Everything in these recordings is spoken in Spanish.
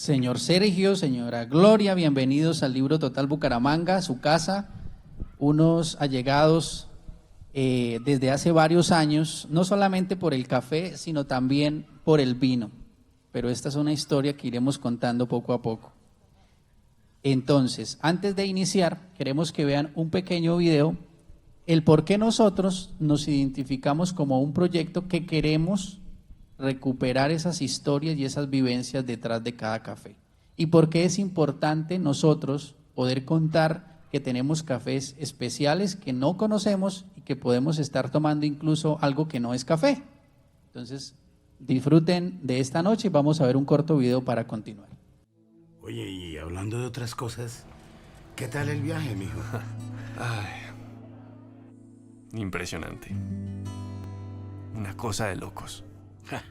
Señor Sergio, señora Gloria, bienvenidos al Libro Total Bucaramanga, su casa, unos allegados desde hace varios años, no solamente por el café, sino también por el vino. Pero esta es una historia que iremos contando poco a poco. Entonces, antes de iniciar, queremos que vean un pequeño video, el por qué nosotros nos identificamos como un proyecto que queremos recuperar esas historias y esas vivencias detrás de cada café. Y por qué es importante nosotros poder contar que tenemos cafés especiales que no conocemos y que podemos estar tomando incluso algo que no es café. Entonces, disfruten de esta noche y vamos a ver un corto video para continuar. Oye, y hablando de otras cosas, ¿qué tal el viaje, mijo? Ay, impresionante. Una cosa de locos. Ja,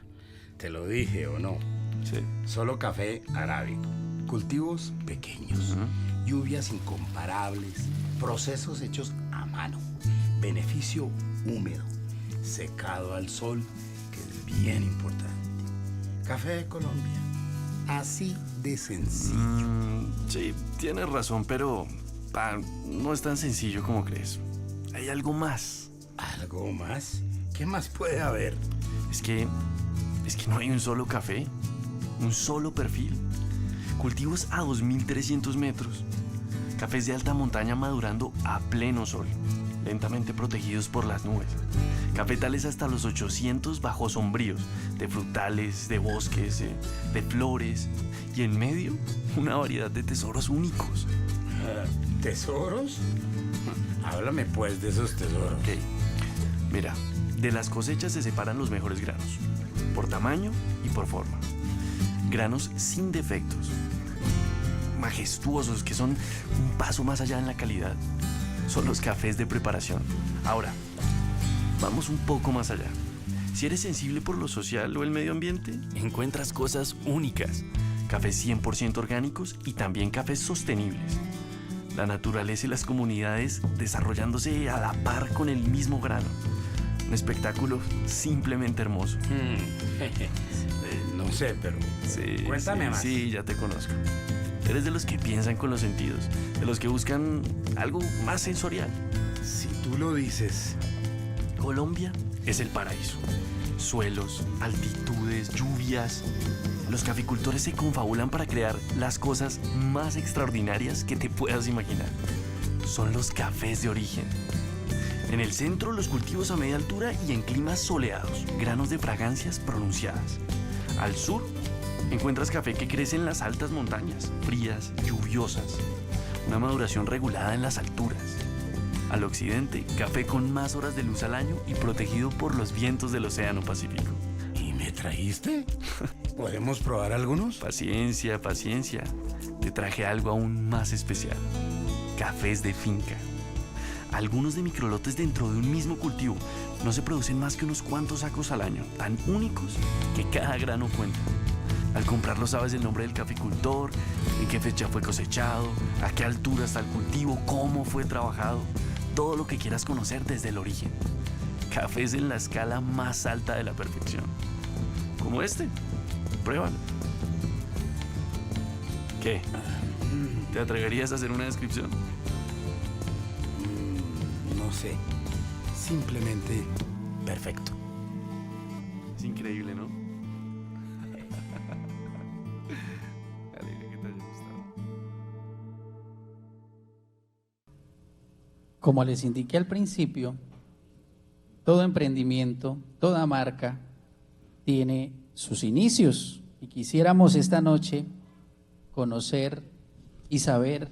te lo dije, ¿o no? Sí. Solo café arábico, cultivos pequeños, lluvias incomparables, procesos hechos a mano, beneficio húmedo, secado al sol, que es bien importante. Café de Colombia, así de sencillo. Sí, tienes razón, pero no es tan sencillo como crees. Hay algo más. ¿Algo más? ¿Qué más puede haber? Es que no hay un solo café, un solo perfil. Cultivos a 2.300 metros. Cafés de alta montaña madurando a pleno sol, lentamente protegidos por las nubes. Cafetales hasta los 800 bajo sombríos, de frutales, de bosques, de flores. Y en medio, una variedad de tesoros únicos. ¿Tesoros? Háblame pues de esos tesoros. Ok, mira, de las cosechas se separan los mejores granos, por tamaño y por forma. Granos sin defectos, majestuosos, que son un paso más allá en la calidad. Son los cafés de preparación. Ahora, vamos un poco más allá. Si eres sensible por lo social o el medio ambiente, encuentras cosas únicas. Cafés 100% orgánicos y también cafés sostenibles. La naturaleza y las comunidades desarrollándose a la par con el mismo grano. Un espectáculo simplemente hermoso. No sé, pero Sí, cuéntame más. Sí, ya te conozco. Eres de los que piensan con los sentidos, de los que buscan algo más sensorial. Si tú lo dices. Colombia es el paraíso. Suelos, altitudes, lluvias. Los caficultores se confabulan para crear las cosas más extraordinarias que te puedas imaginar. Son los cafés de origen. En el centro, los cultivos a media altura y en climas soleados, granos de fragancias pronunciadas. Al sur, encuentras café que crece en las altas montañas, frías, lluviosas. Una maduración regulada en las alturas. Al occidente, café con más horas de luz al año y protegido por los vientos del Océano Pacífico. ¿Y me trajiste? ¿Podemos probar algunos? Paciencia, paciencia. Te traje algo aún más especial. Cafés de finca. Algunos de microlotes dentro de un mismo cultivo. No se producen más que unos cuantos sacos al año, tan únicos que cada grano cuenta. Al comprarlo sabes el nombre del caficultor, en qué fecha fue cosechado, a qué altura está el cultivo, cómo fue trabajado, todo lo que quieras conocer desde el origen. Cafés en la escala más alta de la perfección. Como este. Pruébalo. ¿Qué? ¿Te atreverías a hacer una descripción? No sé. Simplemente perfecto. Es increíble, ¿no? Me alegra que te haya gustado. Como les indiqué al principio, todo emprendimiento, toda marca tiene sus inicios y quisiéramos esta noche conocer y saber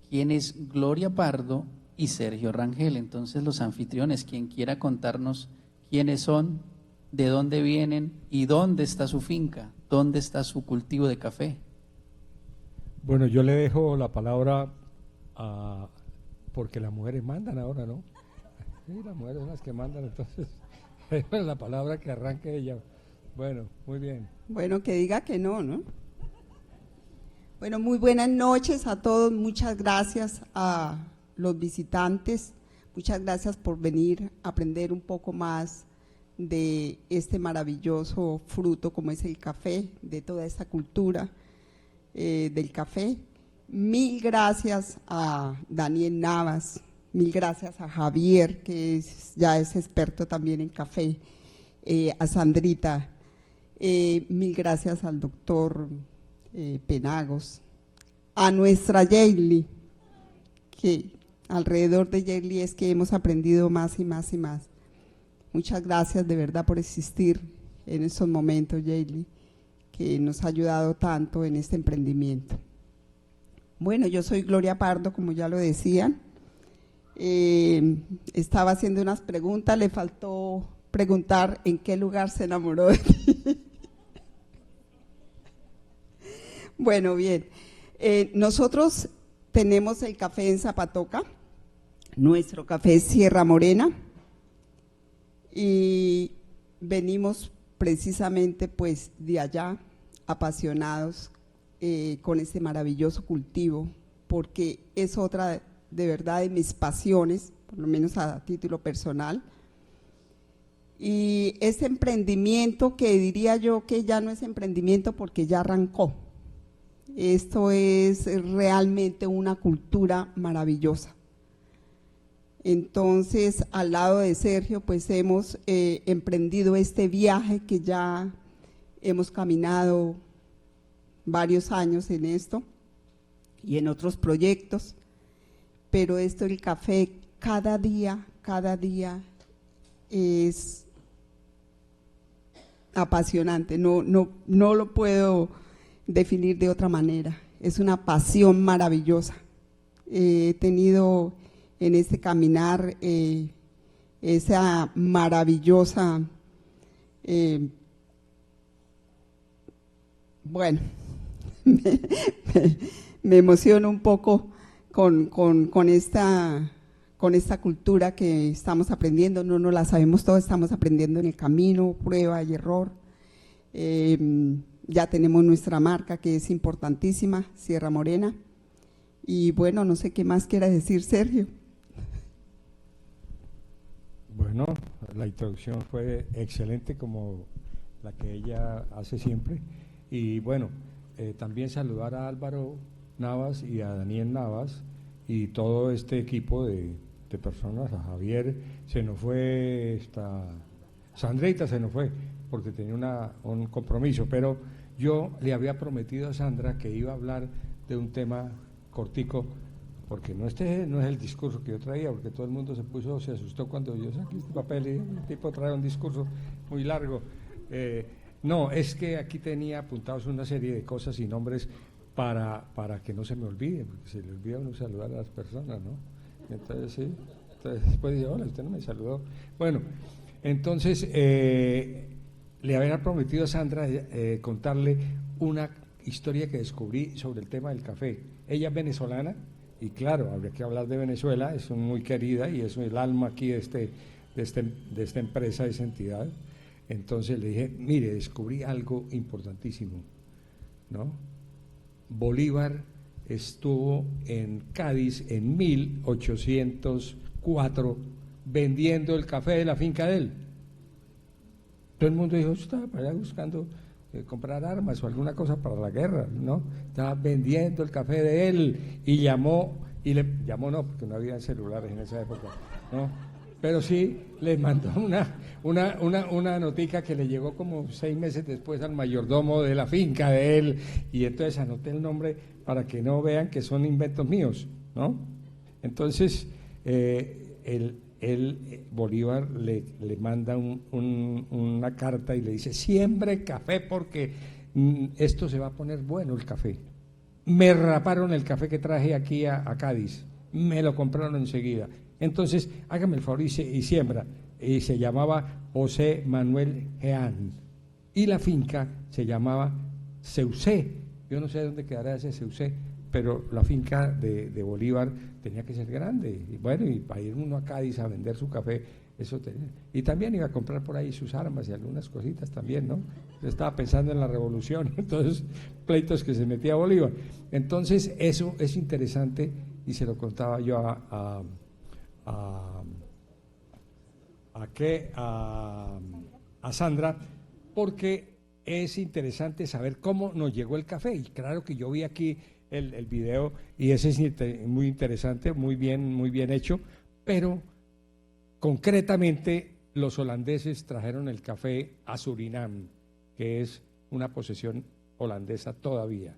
quién es Gloria Pardo y Sergio Rangel. Entonces, los anfitriones, quien quiera contarnos quiénes son, de dónde vienen y dónde está su finca, dónde está su cultivo de café. Bueno, yo le dejo la palabra porque las mujeres mandan ahora, ¿no? Sí, las mujeres son las que mandan, entonces la palabra que arranque ella. Bueno, muy bien. Bueno, que diga que no, ¿no? Bueno, muy buenas noches a todos, muchas gracias a los visitantes, muchas gracias por venir a aprender un poco más de este maravilloso fruto como es el café, de toda esta cultura. del café. Mil gracias a Daniel Navas, mil gracias a Javier, que ya es experto también en café, a Sandrita, mil gracias al doctor Penagos, a nuestra Yayli, que alrededor de Yayli es que hemos aprendido más y más y más. Muchas gracias de verdad por existir en estos momentos, Yayli, que nos ha ayudado tanto en este emprendimiento. Bueno, yo soy Gloria Pardo, como ya lo decían. Estaba haciendo unas preguntas, le faltó preguntar en qué lugar se enamoró de mí. Bueno, bien. Nosotros tenemos el café en Zapatoca, nuestro café es Sierra Morena, y venimos precisamente pues de allá, apasionados con este maravilloso cultivo, porque es otra de verdad de mis pasiones, por lo menos a título personal. Y este emprendimiento que diría yo que ya no es emprendimiento porque ya arrancó. Esto es realmente una cultura maravillosa. Entonces, al lado de Sergio, pues hemos emprendido este viaje que ya hemos caminado varios años en esto y en otros proyectos, pero esto del café cada día es apasionante, no lo puedo definir de otra manera, es una pasión maravillosa. He tenido en este caminar esa maravillosa, bueno, me emociono un poco con esta cultura que estamos aprendiendo, no la sabemos todo, estamos aprendiendo en el camino, prueba y error. Ya tenemos nuestra marca que es importantísima, Sierra Morena, y bueno, no sé qué más quiera decir Sergio. Bueno, la introducción fue excelente como la que ella hace siempre, y bueno, también saludar a Álvaro Navas y a Daniel Navas y todo este equipo de personas, a Javier, se nos fue, Sandrita se nos fue porque tenía un compromiso, pero yo le había prometido a Sandra que iba a hablar de un tema cortico, porque no es el discurso que yo traía, porque todo el mundo se asustó cuando yo saqué este papel y el tipo trae un discurso muy largo. No, es que aquí tenía apuntados una serie de cosas y nombres para que no se me olvide, porque se le olvida uno saludar a las personas, ¿no? Entonces, sí, después dije, hola, usted no me saludó. Bueno, entonces, le había prometido a Sandra contarle una historia que descubrí sobre el tema del café. Ella es venezolana, y claro, habría que hablar de Venezuela, es muy querida y es el alma aquí de esta empresa, de esta entidad. Entonces le dije, mire, descubrí algo importantísimo, ¿no? Bolívar estuvo en Cádiz en 1804 vendiendo el café de la finca de él. Todo el mundo dijo, estaba para allá buscando comprar armas o alguna cosa para la guerra, ¿no? Estaba vendiendo el café de él y llamó no, porque no había celulares en esa época, ¿no? Pero sí le mandó una notica que le llegó como 6 meses después al mayordomo de la finca de él, y entonces anoté el nombre para que no vean que son inventos míos, ¿no? Entonces, Bolívar le manda una carta y le dice, siembre café porque esto se va a poner bueno el café. Me raparon el café que traje aquí a Cádiz, me lo compraron enseguida. Entonces, hágame el favor y siembra. Y se llamaba José Manuel Jean. Y la finca se llamaba Ceusé. Yo no sé dónde quedará ese Ceusé, pero la finca de Bolívar tenía que ser grande. Y bueno, y para ir uno a Cádiz a vender su café, eso tenía. Y también iba a comprar por ahí sus armas y algunas cositas también, ¿no? Yo estaba pensando en la revolución, entonces, pleitos que se metía Bolívar. Entonces, eso es interesante y se lo contaba yo a Sandra, porque es interesante saber cómo nos llegó el café. Y claro que yo vi aquí el video y ese es muy interesante, muy bien hecho, pero concretamente los holandeses trajeron el café a Surinam, que es una posesión holandesa todavía,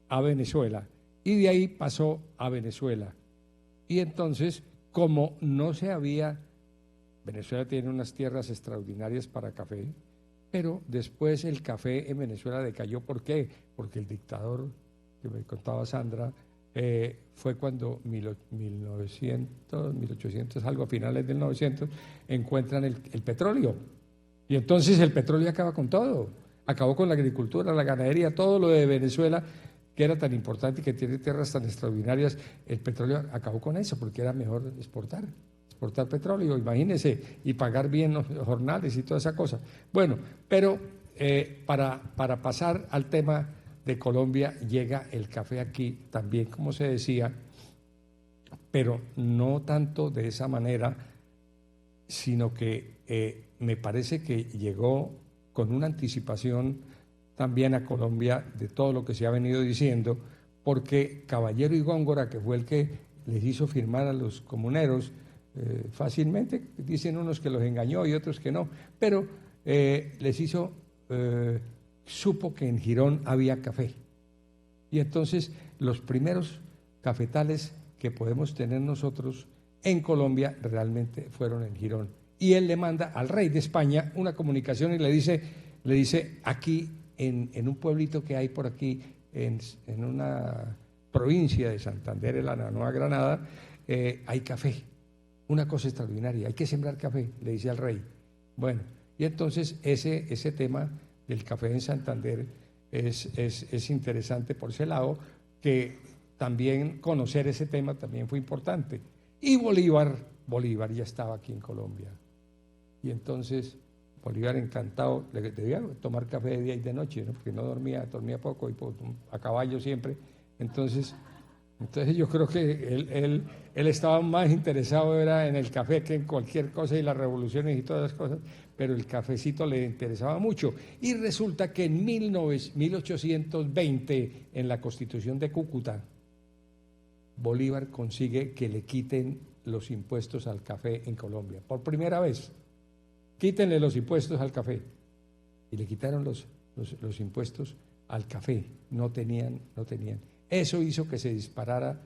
a Venezuela, y de ahí pasó a Venezuela. Y entonces, como no se había, Venezuela tiene unas tierras extraordinarias para café, pero después el café en Venezuela decayó. ¿Por qué? Porque el dictador, que me contaba Sandra, fue cuando 1900, 1800, algo a finales del 900, encuentran el petróleo. Y entonces el petróleo acaba con todo. Acabó con la agricultura, la ganadería, todo lo de Venezuela, que era tan importante y que tiene tierras tan extraordinarias. El petróleo acabó con eso, porque era mejor exportar petróleo, imagínense, y pagar bien los jornales y toda esa cosa. Bueno, pero para pasar al tema de Colombia, llega el café aquí también, como se decía, pero no tanto de esa manera, sino que me parece que llegó con una anticipación también a Colombia de todo lo que se ha venido diciendo, porque Caballero y Góngora, que fue el que les hizo firmar a los comuneros, fácilmente, dicen unos que los engañó y otros que no, pero les hizo, supo que en Girón había café. Y entonces los primeros cafetales que podemos tener nosotros en Colombia realmente fueron en Girón. Y él le manda al rey de España una comunicación y le dice aquí en un pueblito que hay por aquí, en una provincia de Santander, en la Nueva Granada, hay café. Una cosa extraordinaria, hay que sembrar café, le dice al rey. Bueno, y entonces ese tema del café en Santander es interesante por ese lado, que también conocer ese tema también fue importante. Y Bolívar ya estaba aquí en Colombia. Y entonces Bolívar encantado, debía tomar café de día y de noche, ¿no? Porque no dormía poco y a caballo siempre. Entonces yo creo que él estaba más interesado era en el café que en cualquier cosa y las revoluciones y todas las cosas, pero el cafecito le interesaba mucho. Y resulta que en 1820, en la Constitución de Cúcuta, Bolívar consigue que le quiten los impuestos al café en Colombia. Por primera vez, quítenle los impuestos al café. Y le quitaron los impuestos al café. No tenían. Eso hizo que se disparara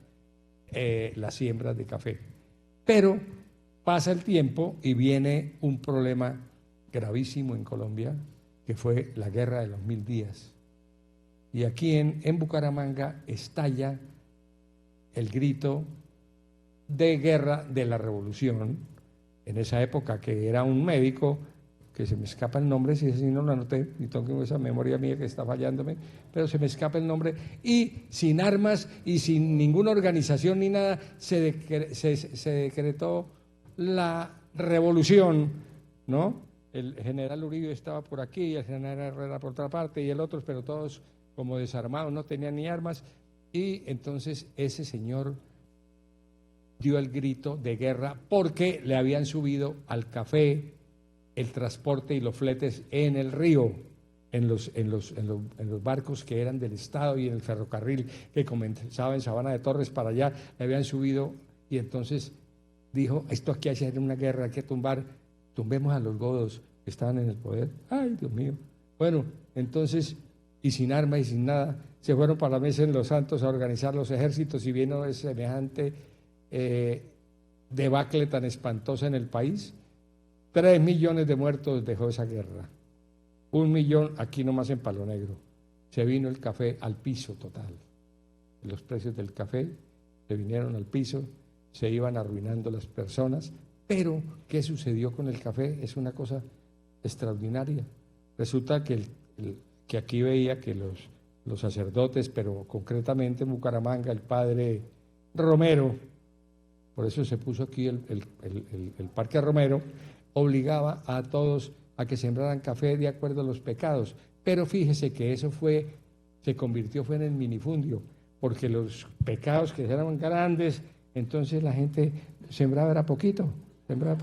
las siembras de café. Pero pasa el tiempo y viene un problema gravísimo en Colombia, que fue la Guerra de los 1000 días. Y aquí en Bucaramanga estalla el grito de guerra de la revolución, en esa época, que era un médico, que se me escapa el nombre, si no lo anoté, y tengo esa memoria mía que está fallándome, pero se me escapa el nombre, y sin armas y sin ninguna organización ni nada, se decretó la revolución, ¿no? El general Uribe estaba por aquí, el general Herrera por otra parte, y el otro, pero todos como desarmados, no tenían ni armas, y entonces ese señor dio el grito de guerra porque le habían subido al café el transporte y los fletes en el río, en los barcos que eran del Estado y en el ferrocarril que comenzaba en Sabana de Torres para allá, le habían subido, y entonces dijo, esto aquí hay que hacer una guerra, hay que tumbemos a los godos que estaban en el poder. Ay, Dios mío. Bueno, entonces, y sin armas y sin nada, se fueron para la mesa en Los Santos a organizar los ejércitos, y vino ese semejante debacle tan espantosa en el país. 3 millones de muertos dejó esa guerra. 1 millón aquí nomás en Palo Negro. Se vino el café al piso total. Los precios del café se vinieron al piso, se iban arruinando las personas. Pero, ¿qué sucedió con el café? Es una cosa extraordinaria. Resulta que aquí veía que los sacerdotes, pero concretamente en Bucaramanga, el padre Romero, por eso se puso aquí el Parque Romero, obligaba a todos a que sembraran café de acuerdo a los pecados. Pero fíjese que eso fue en el minifundio, porque los pecados que eran grandes, entonces la gente sembraba era poquito, sembraba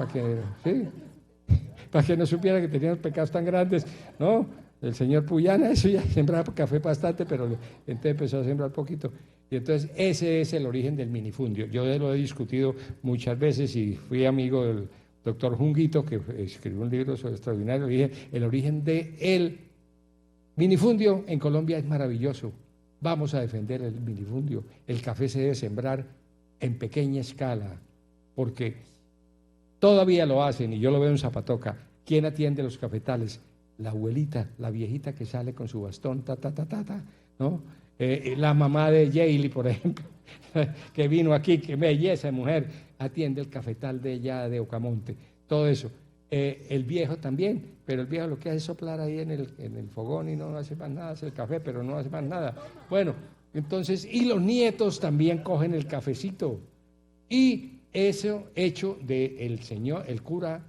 para que no supiera que tenían pecados tan grandes, ¿no? el señor Puyana, eso ya sembraba café bastante, pero la gente empezó a sembrar poquito. Y entonces ese es el origen del minifundio. Yo lo he discutido muchas veces y fui amigo del doctor Junguito, que escribió un libro sobre extraordinario. Dije, el origen del minifundio en Colombia es maravilloso. Vamos a defender el minifundio. El café se debe sembrar en pequeña escala, porque todavía lo hacen, y yo lo veo en Zapatoca. ¿Quién atiende los cafetales? La abuelita, la viejita que sale con su bastón, ¿no? La mamá de Yaeli, por ejemplo, que vino aquí, que belleza de mujer, atiende el cafetal de ella de Ocamonte, todo eso. El viejo también, pero el viejo lo que hace es soplar ahí en el fogón y no hace más nada, hace el café, pero no hace más nada. Bueno, entonces, y los nietos también cogen el cafecito. Y eso hecho del señor, el cura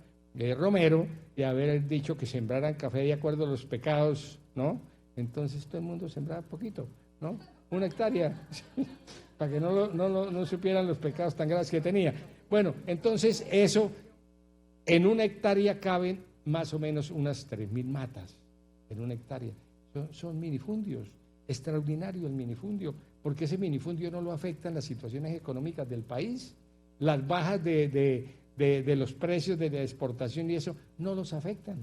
Romero, de haber dicho que sembraran café de acuerdo a los pecados, ¿no? Entonces todo el mundo sembraba poquito, ¿no? 1 hectárea, para que no supieran los pecados tan graves que tenía. Bueno, entonces eso, en 1 hectárea caben más o menos unas 3.000 matas, en 1 hectárea. Son minifundios, extraordinario el minifundio, porque ese minifundio no lo afectan las situaciones económicas del país, las bajas de los precios de la exportación y eso no los afectan,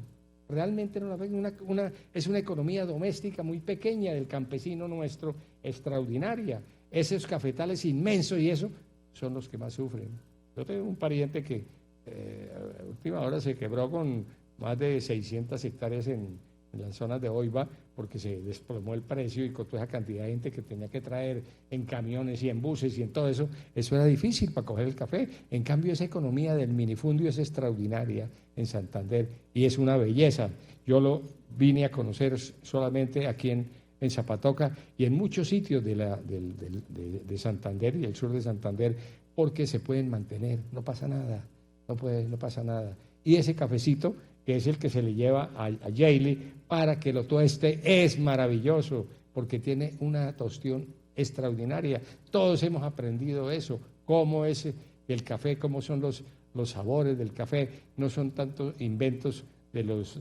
realmente no los afectan. Es una economía doméstica muy pequeña del campesino nuestro, extraordinaria. Esos cafetales inmensos y eso son los que más sufren. Yo tengo un pariente que a última hora se quebró con más de 600 hectáreas en las zonas de Oiva, porque se desplomó el precio y con toda esa cantidad de gente que tenía que traer en camiones y en buses y en todo eso, eso era difícil para coger el café. En cambio, esa economía del minifundio es extraordinaria en Santander y es una belleza. Yo lo vine a conocer solamente aquí en Zapatoca y en muchos sitios de Santander y el sur de Santander, porque se pueden mantener, no pasa nada, no pasa nada. Y ese cafecito, que es el que se le lleva a Yaeli para que lo tueste, es maravilloso, porque tiene una tostión extraordinaria. Todos hemos aprendido eso, cómo es el café, cómo son los sabores del café. No son tantos inventos de los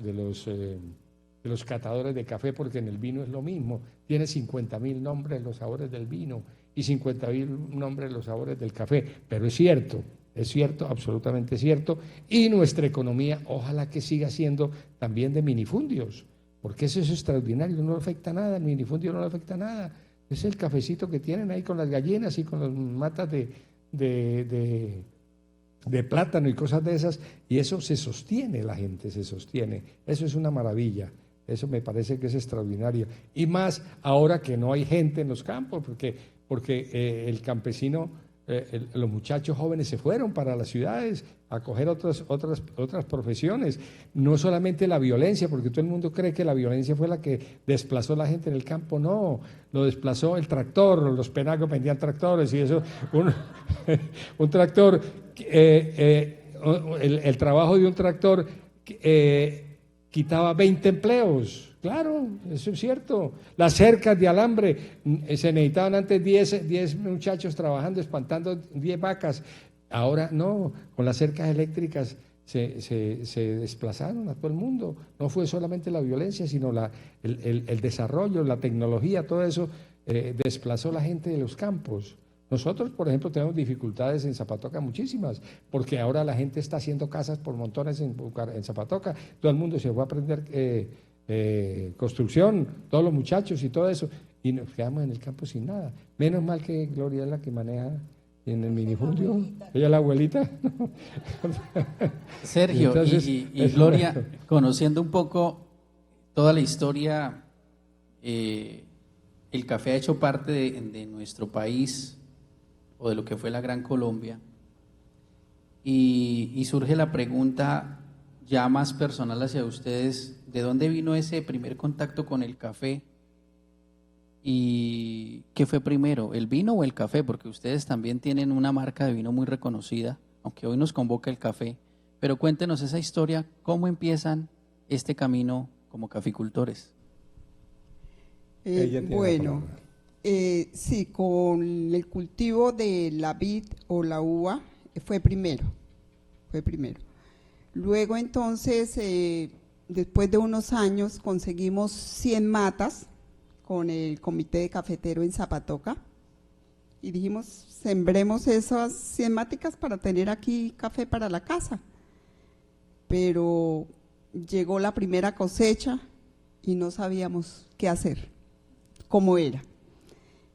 catadores de café, porque en el vino es lo mismo. Tiene 50.000 nombres los sabores del vino y 50.000 nombres los sabores del café, pero es cierto, absolutamente cierto, y nuestra economía ojalá que siga siendo también de minifundios, porque eso es extraordinario, no le afecta nada, el minifundio no le afecta nada, es el cafecito que tienen ahí con las gallinas y con las matas de plátano y cosas de esas, y eso se sostiene, la gente se sostiene, eso es una maravilla. Eso me parece que es extraordinario, y más ahora que no hay gente en los campos, porque el campesino, los muchachos jóvenes se fueron para las ciudades a coger otras profesiones, no solamente la violencia, porque todo el mundo cree que la violencia fue la que desplazó a la gente en el campo, no, lo desplazó el tractor, los penagos vendían tractores y eso, un tractor, el trabajo de un tractor quitaba 20 empleos. Claro, eso es cierto. Las cercas de alambre, se necesitaban antes 10 muchachos trabajando, espantando 10 vacas. Ahora no, con las cercas eléctricas se desplazaron a todo el mundo. No fue solamente la violencia, sino el desarrollo, la tecnología, todo eso desplazó a la gente de los campos. Nosotros, por ejemplo, tenemos dificultades en Zapatoca muchísimas, porque ahora la gente está haciendo casas por montones en Zapatoca. Todo el mundo se fue a aprender construcción, todos los muchachos y todo eso, y nos quedamos en el campo sin nada. Menos mal que Gloria es la que maneja en el minifundio, ella es la abuelita. Sergio, entonces, y Gloria, conociendo un poco toda la historia, el café ha hecho parte de nuestro país, o de lo que fue la Gran Colombia, y surge la pregunta ya más personal hacia ustedes: ¿de dónde vino ese primer contacto con el café? ¿Y qué fue primero, el vino o el café? Porque ustedes también tienen una marca de vino muy reconocida, aunque hoy nos convoca el café, pero cuéntenos esa historia, ¿cómo empiezan este camino como caficultores? Bueno, sí, con el cultivo de la vid o la uva fue primero. Luego entonces después de unos años conseguimos 100 matas con el comité de cafetero en Zapatoca y dijimos, sembremos esas 100 máticas para tener aquí café para la casa. Pero llegó la primera cosecha y no sabíamos qué hacer, cómo era.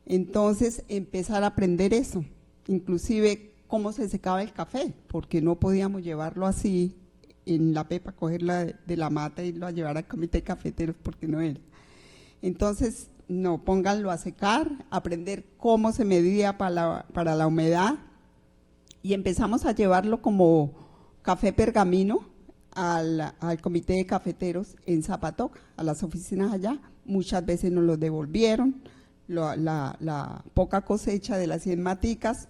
Entonces empezar a aprender eso, inclusive cómo se secaba el café, porque no podíamos llevarlo así en la pepa, cogerla de la mata y irlo a llevar al comité de cafeteros, porque no era. Entonces, no, pónganlo a secar, aprender cómo se medía para la humedad, y empezamos a llevarlo como café pergamino al comité de cafeteros en Zapatoca, a las oficinas allá. Muchas veces nos lo devolvieron, la poca cosecha de las 100 maticas,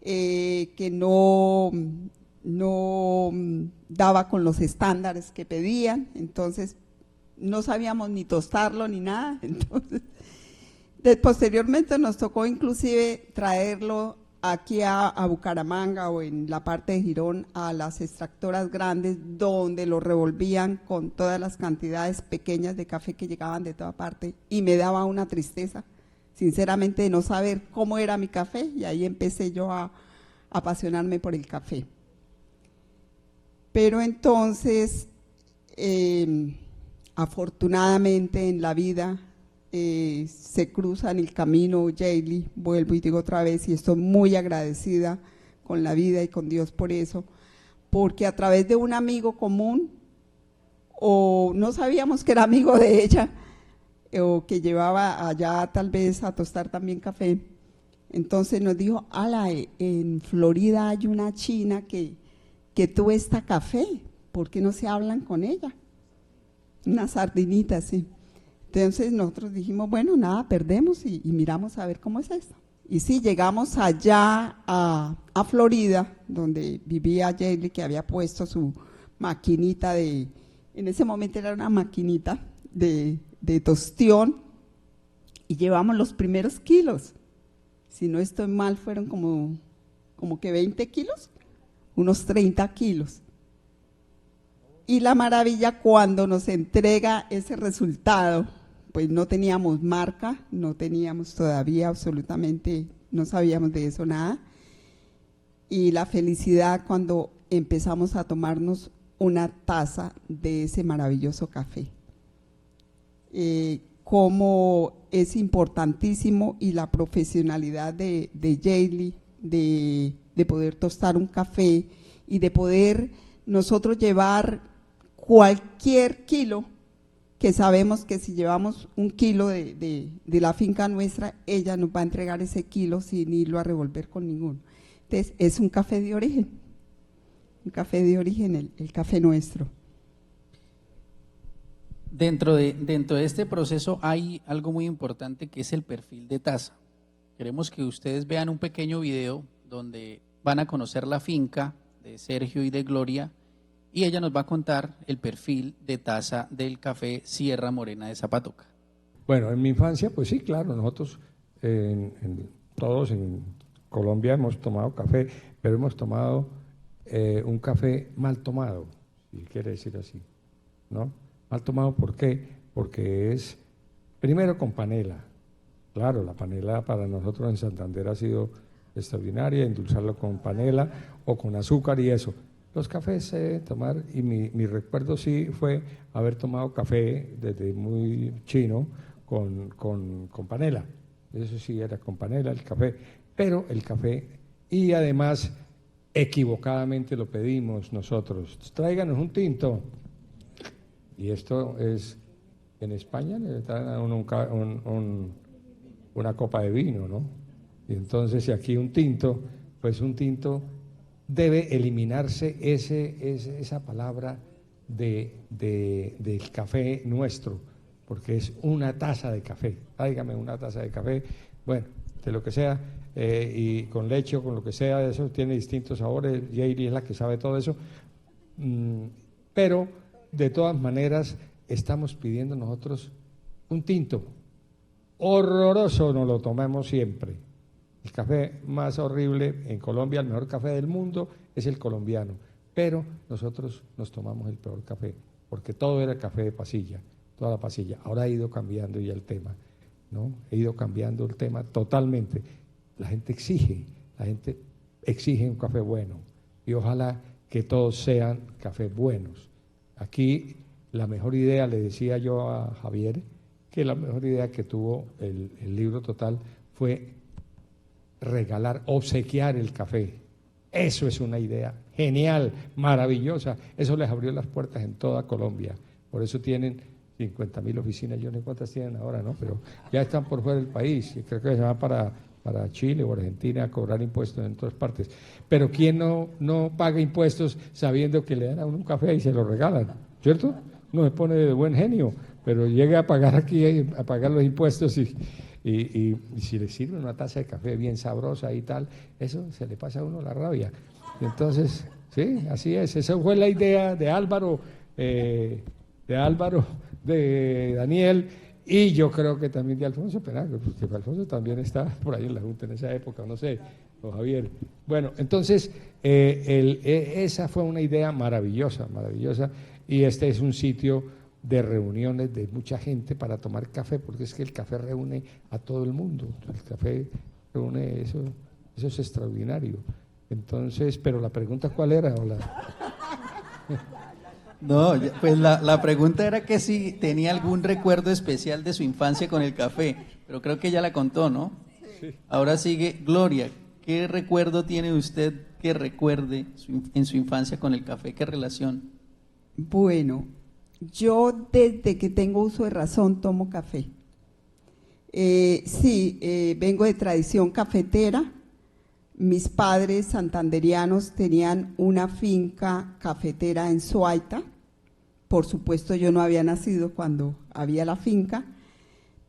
que no daba con los estándares que pedían, entonces no sabíamos ni tostarlo ni nada. Entonces, posteriormente nos tocó inclusive traerlo aquí a Bucaramanga o en la parte de Girón a las extractoras grandes, donde lo revolvían con todas las cantidades pequeñas de café que llegaban de toda parte, y me daba una tristeza, sinceramente, de no saber cómo era mi café, y ahí empecé yo a apasionarme por el café. Pero entonces, afortunadamente en la vida se cruzan el camino, Yaeli, vuelvo y digo otra vez, y estoy muy agradecida con la vida y con Dios por eso, porque a través de un amigo común, o no sabíamos que era amigo de ella, o que llevaba allá tal vez a tostar también café, entonces nos dijo, ala, en Florida hay una china que tuesta café, ¿por qué no se hablan con ella? Una sardinita, sí. Entonces nosotros dijimos, bueno, nada, perdemos y miramos a ver cómo es esto. Y sí, llegamos allá a Florida, donde vivía Yaeli, que había puesto su maquinita en ese momento era una maquinita de tostión, y llevamos los primeros kilos. Si no estoy mal, fueron como que 20 kilos, unos 30 kilos. Y la maravilla cuando nos entrega ese resultado, pues no teníamos marca, no teníamos todavía absolutamente, no sabíamos de eso nada. Y la felicidad cuando empezamos a tomarnos una taza de ese maravilloso café. Cómo es importantísimo, y la profesionalidad de Yaeli, de poder tostar un café y de poder nosotros llevar cualquier kilo, que sabemos que si llevamos un kilo de la finca nuestra, ella nos va a entregar ese kilo sin irlo a revolver con ninguno. Entonces, es un café de origen, el café nuestro. Dentro de este proceso hay algo muy importante, que es el perfil de taza. Queremos que ustedes vean un pequeño video donde van a conocer la finca de Sergio y de Gloria, y ella nos va a contar el perfil de taza del café Sierra Morena de Zapatoca. Bueno, en mi infancia, pues sí, claro, nosotros todos en Colombia hemos tomado café, pero hemos tomado un café mal tomado, si quiere decir así, ¿no? Mal tomado, ¿por qué? Porque es, primero, con panela. Claro, la panela para nosotros en Santander ha sido extraordinaria, endulzarlo con panela o con azúcar y eso. Los cafés se deben tomar, y mi recuerdo sí fue haber tomado café desde muy chino con panela. Eso sí era con panela el café, pero el café, y además equivocadamente lo pedimos nosotros, tráiganos un tinto. Y esto es, en España le dan a uno una copa de vino, ¿no? Y entonces, si aquí un tinto, pues un tinto debe eliminarse esa palabra del café nuestro, porque es una taza de café. Tráigame una taza de café, bueno, de lo que sea, y con leche o con lo que sea, eso tiene distintos sabores. Yaeli es la que sabe todo eso, pero de todas maneras estamos pidiendo nosotros un tinto. Horroroso nos lo tomamos siempre. El café más horrible en Colombia, el mejor café del mundo es el colombiano, pero nosotros nos tomamos el peor café. porque todo era café de pasilla, toda la pasilla. Ahora ha ido cambiando ya el tema, ¿no? Ha ido cambiando el tema totalmente. La gente exige un café bueno y ojalá que todos sean cafés buenos. Aquí la mejor idea, le decía yo a Javier, que la mejor idea que tuvo el libro total fue regalar, obsequiar el café. Eso es una idea genial, maravillosa. Eso les abrió las puertas en toda Colombia. Por eso tienen 50.000 oficinas, yo no sé cuántas tienen ahora, ¿no? Pero ya están por fuera del país y creo que se van para Chile o Argentina a cobrar impuestos en todas partes. Pero ¿quién no paga impuestos sabiendo que le dan a uno un café y se lo regalan? ¿Cierto? No se pone de buen genio, pero llega a pagar aquí, a pagar los impuestos y si le sirve una taza de café bien sabrosa y tal, eso se le pasa a uno la rabia. Entonces, sí, así es. Esa fue la idea de Álvaro, de Daniel, y yo creo que también de Alfonso Penagos, porque Alfonso también estaba por ahí en la Junta en esa época, no sé, o Javier. Bueno, entonces, esa fue una idea maravillosa, maravillosa, y este es un sitio de reuniones de mucha gente para tomar café, porque es que el café reúne a todo el mundo, el café reúne eso es extraordinario. Entonces, pero la pregunta ¿cuál era? No, pues la pregunta era que si tenía algún recuerdo especial de su infancia con el café, pero creo que ya la contó, ¿no? Sí. Ahora sigue Gloria. ¿Qué recuerdo tiene usted que recuerde en su infancia con el café? ¿Qué relación? Bueno, yo desde que tengo uso de razón tomo café. Vengo de tradición cafetera. Mis padres santanderianos tenían una finca cafetera en Suaita. Por supuesto, yo no había nacido cuando había la finca,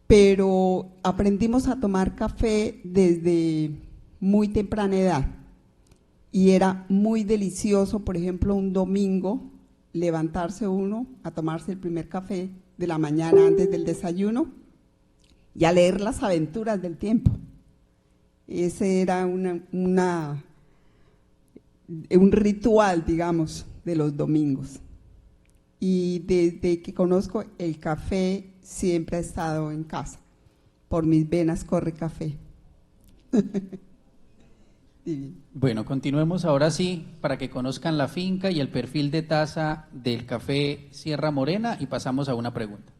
pero aprendimos a tomar café desde muy temprana edad. Y era muy delicioso, por ejemplo, un domingo, levantarse uno a tomarse el primer café de la mañana antes del desayuno y a leer las aventuras del tiempo. Ese era un ritual, digamos, de los domingos. Y desde que conozco el café, siempre ha estado en casa. Por mis venas corre café. Bueno, continuemos ahora sí para que conozcan la finca y el perfil de taza del café Sierra Morena y pasamos a una pregunta.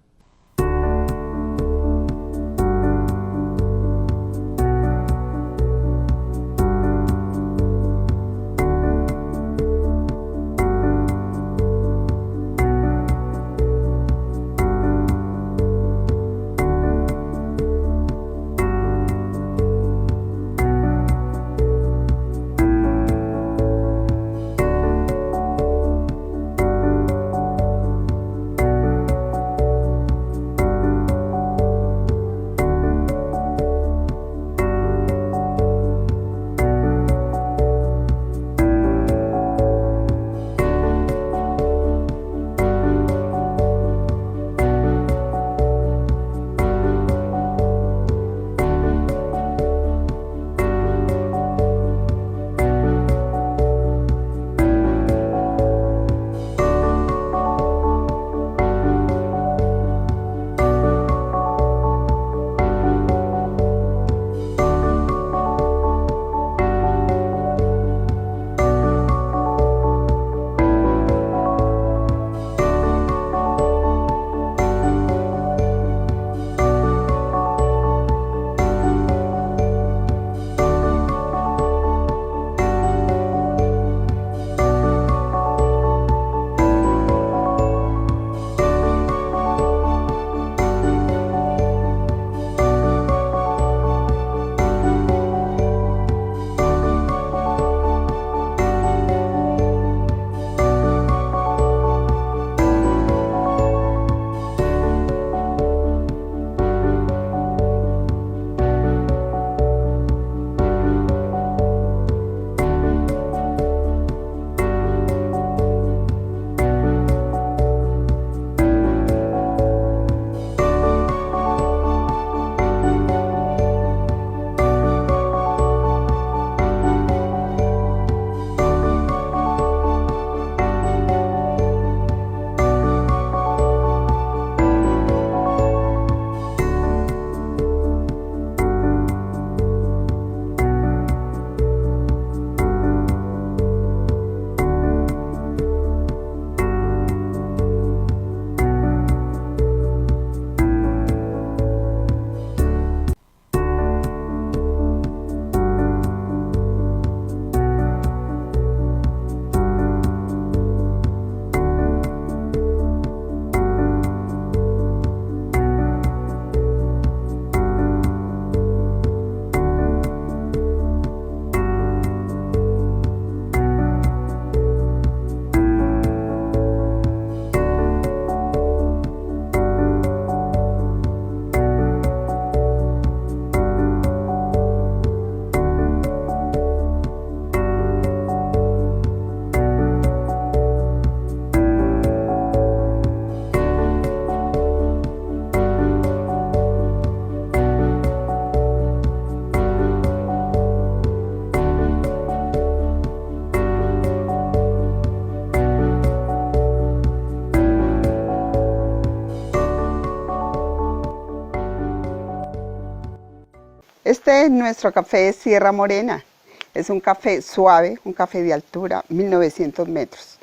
Este es nuestro café Sierra Morena. Es un café suave, un café de altura, 1900 metros.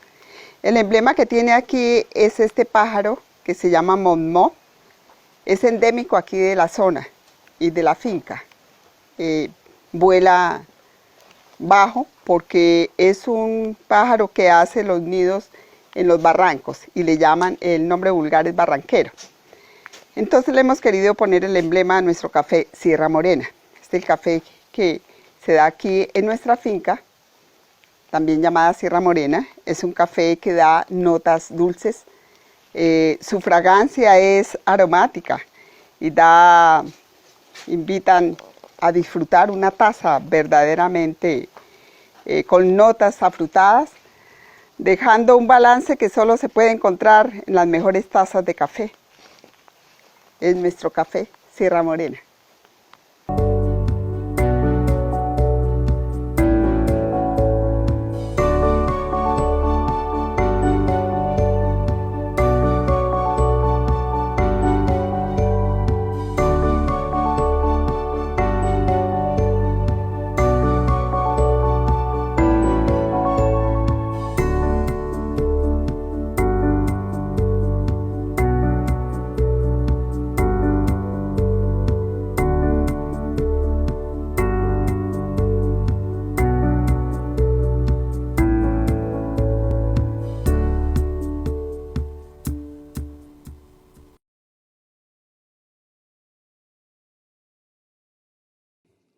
El emblema que tiene aquí es este pájaro que se llama monmó. Es endémico aquí de la zona y de la finca. Vuela bajo porque es un pájaro que hace los nidos en los barrancos y le llaman, el nombre vulgar es barranquero. Entonces le hemos querido poner el emblema a nuestro café Sierra Morena. Este es el café que se da aquí en nuestra finca, también llamada Sierra Morena. Es un café que da notas dulces. Su fragancia es aromática y invitan a disfrutar una taza verdaderamente con notas afrutadas, dejando un balance que solo se puede encontrar en las mejores tazas de café. Es nuestro café Sierra Morena.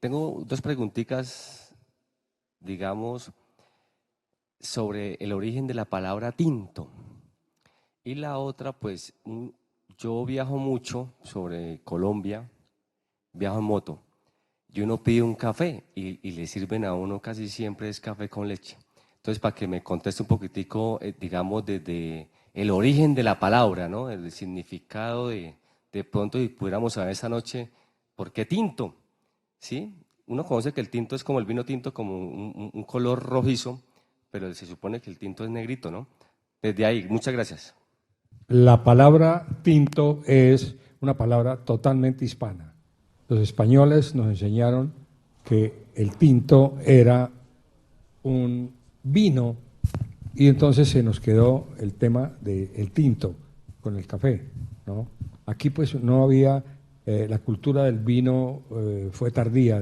Tengo dos preguntitas, digamos, sobre el origen de la palabra tinto. Y la otra, pues, yo viajo mucho sobre Colombia, viajo en moto, y uno pide un café y le sirven a uno casi siempre es café con leche. Entonces, para que me conteste un poquitico, digamos, desde el origen de la palabra, ¿no? El significado de pronto, y pudiéramos saber esta noche, ¿por qué tinto? ¿Sí? Uno conoce que el tinto es como el vino tinto, como un color rojizo, pero se supone que el tinto es negrito, ¿no? Desde ahí, muchas gracias. La palabra tinto es una palabra totalmente hispana. Los españoles nos enseñaron que el tinto era un vino y entonces se nos quedó el tema del tinto con el café, ¿no? Aquí pues no había, la cultura del vino fue tardía.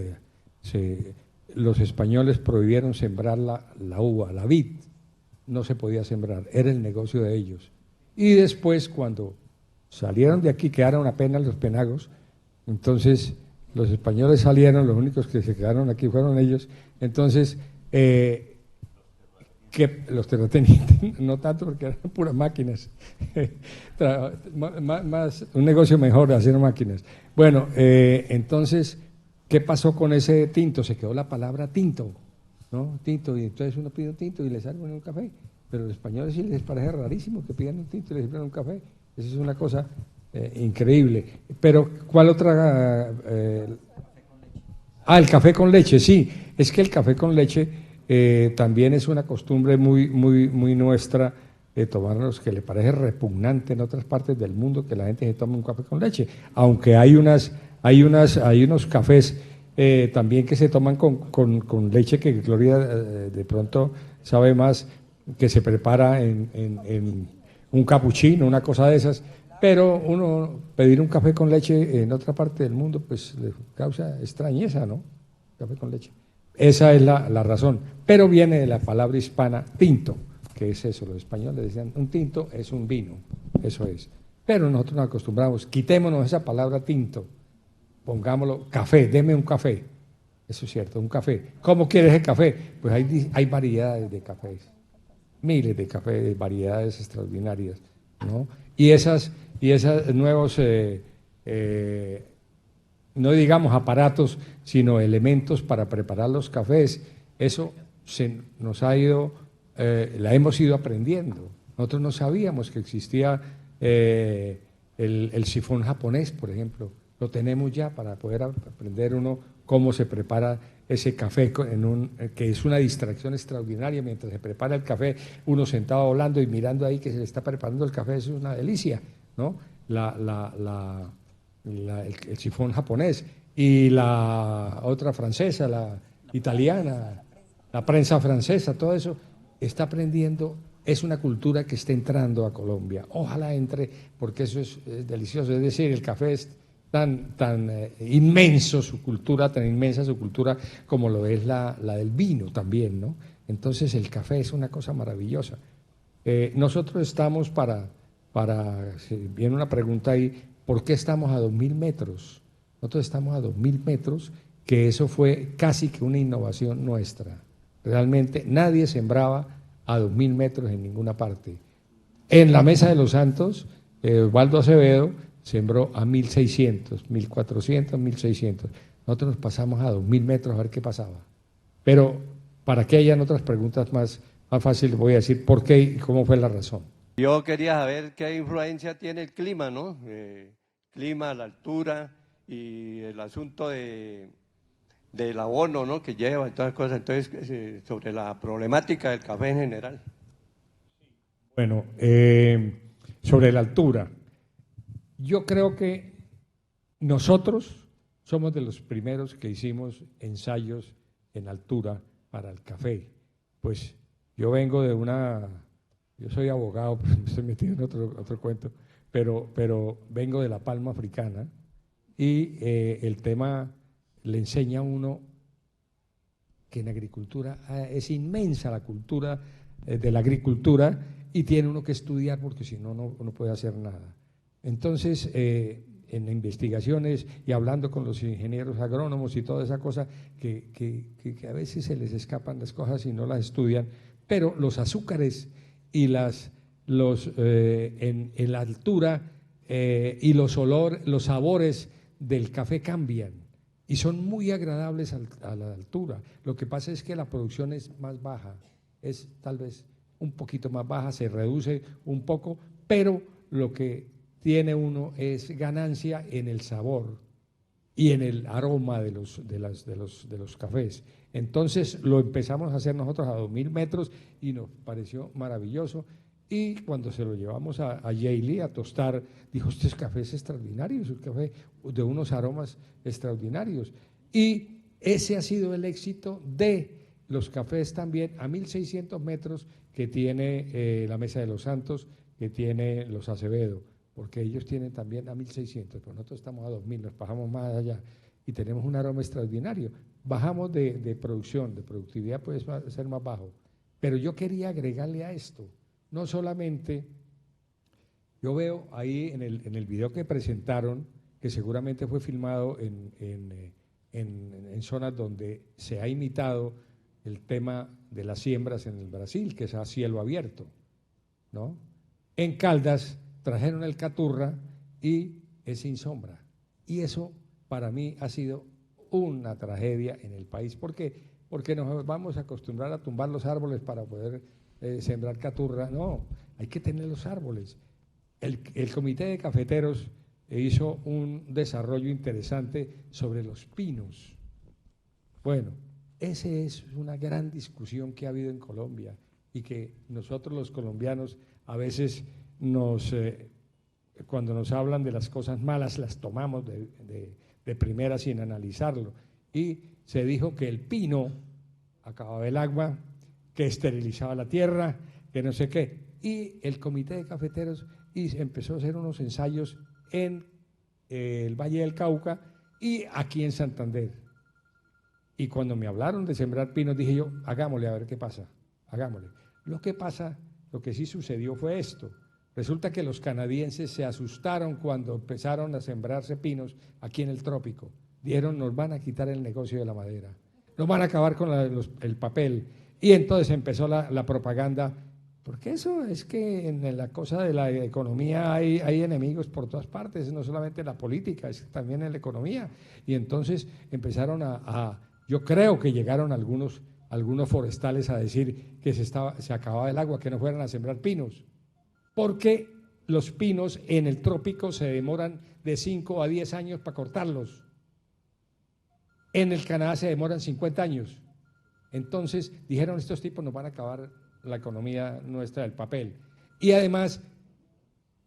Los españoles prohibieron sembrar la uva, la vid, no se podía sembrar, era el negocio de ellos. Y después cuando salieron de aquí, quedaron apenas los penagos, entonces los españoles salieron, los únicos que se quedaron aquí fueron ellos, entonces que los terratenientes, no tanto porque eran puras máquinas, más un negocio mejor hacer máquinas. Bueno, entonces, ¿qué pasó con ese tinto? Se quedó la palabra tinto, ¿no? Tinto, y entonces uno pide un tinto y le sirven un café, pero a los españoles sí les parece rarísimo que pidan un tinto y les sirvan un café. Eso es una cosa increíble. Pero, ¿cuál otra? El café con leche, sí. Es que el café con leche también es una costumbre muy nuestra de tomarnos, que le parece repugnante en otras partes del mundo que la gente se tome un café con leche, aunque hay unos cafés también que se toman con leche que Gloria de pronto sabe más, que se prepara en un capuchino, una cosa de esas, pero uno pedir un café con leche en otra parte del mundo pues le causa extrañeza, ¿no? Café con leche. Esa es la razón, pero viene de la palabra hispana tinto, que es eso, los españoles decían un tinto es un vino, eso es. Pero nosotros nos acostumbramos, quitémonos esa palabra tinto, pongámoslo café, deme un café, eso es cierto, un café. ¿Cómo quieres el café? Pues hay variedades de cafés, miles de cafés, variedades extraordinarias, ¿no? Y esas nuevos, no digamos aparatos, sino elementos para preparar los cafés, eso nos ha ido, la hemos ido aprendiendo. Nosotros no sabíamos que existía el sifón japonés, por ejemplo. Lo tenemos ya para poder aprender uno cómo se prepara ese café, que es una distracción extraordinaria. Mientras se prepara el café, uno sentado hablando y mirando ahí que se le está preparando el café, eso es una delicia, ¿no? El sifón japonés. y la otra francesa, la italiana, la prensa francesa, todo eso está aprendiendo. Es una cultura que está entrando a Colombia. Ojalá entre, porque eso es delicioso. Es decir, el café es tan inmenso su cultura, tan inmensa su cultura como lo es la del vino también, ¿no? Entonces el café es una cosa maravillosa. Nosotros estamos si viene una pregunta ahí, ¿por qué estamos a 2.000 metros? Nosotros estamos a 2.000 metros, que eso fue casi que una innovación nuestra. Realmente nadie sembraba a 2.000 metros en ninguna parte. En la Mesa de los Santos, Osvaldo Acevedo sembró a 1.600, 1.400, 1.600. Nosotros nos pasamos a 2.000 metros a ver qué pasaba. Pero para que hayan otras preguntas más fáciles, voy a decir por qué y cómo fue la razón. Yo quería saber qué influencia tiene el clima, ¿no? Clima, la altura y el asunto del abono, ¿no? Que lleva y todas las cosas. Entonces, sobre la problemática del café en general. Bueno, sobre la altura, yo creo que nosotros somos de los primeros que hicimos ensayos en altura para el café. Pues yo vengo yo soy abogado, pero me estoy metido en otro cuento, pero vengo de la palma africana y el tema le enseña a uno que en agricultura es inmensa la cultura de la agricultura y tiene uno que estudiar porque si no, no puede hacer nada. Entonces, en investigaciones y hablando con los ingenieros agrónomos y toda esa cosa, que a veces se les escapan las cosas y no las estudian, pero los azúcares y en la altura y los sabores del café cambian y son muy agradables a la altura. Lo que pasa es que la producción es más baja, es tal vez un poquito más baja, se reduce un poco, pero lo que tiene uno es ganancia en el sabor y en el aroma de los cafés. Entonces lo empezamos a hacer nosotros a 2.000 metros y nos pareció maravilloso. Y cuando se lo llevamos a Yale a tostar, dijo, este café es extraordinario, es un café de unos aromas extraordinarios. Y ese ha sido el éxito de los cafés también a 1.600 metros que tiene la Mesa de los Santos, que tiene los Acevedo, porque ellos tienen también a 1.600, pero nosotros estamos a 2.000, nos bajamos más allá y tenemos un aroma extraordinario. Bajamos de producción, de productividad puede ser más bajo, pero yo quería agregarle a esto, no solamente, yo veo ahí en el video que presentaron, que seguramente fue filmado en zonas donde se ha imitado el tema de las siembras en el Brasil, que es a cielo abierto, ¿no? En Caldas trajeron el caturra y es sin sombra. Y eso para mí ha sido una tragedia en el país. ¿Por qué? Porque nos vamos a acostumbrar a tumbar los árboles para poder sembrar caturra. No, hay que tener los árboles. El Comité de Cafeteros hizo un desarrollo interesante sobre los pinos. Bueno, esa es una gran discusión que ha habido en Colombia y que nosotros los colombianos a veces cuando nos hablan de las cosas malas las tomamos de primera sin analizarlo. Y se dijo que el pino acababa el agua, que esterilizaba la tierra, que no sé qué. Y el Comité de Cafeteros empezó a hacer unos ensayos en el Valle del Cauca y aquí en Santander. Y cuando me hablaron de sembrar pinos, dije yo, hagámosle a ver qué pasa, hagámosle. Lo que sí sucedió fue esto. Resulta que los canadienses se asustaron cuando empezaron a sembrarse pinos aquí en el trópico. Dijeron, nos van a quitar el negocio de la madera, nos van a acabar con el papel. Y entonces empezó la propaganda, porque eso es que en la cosa de la economía hay enemigos por todas partes, no solamente en la política, es también en la economía. Y entonces empezaron yo creo que llegaron algunos forestales a decir que se acababa el agua, que no fueran a sembrar pinos, porque los pinos en el trópico se demoran de 5 a 10 años para cortarlos. En el Canadá se demoran 50 años. Entonces dijeron, estos tipos nos van a acabar la economía nuestra del papel. Y además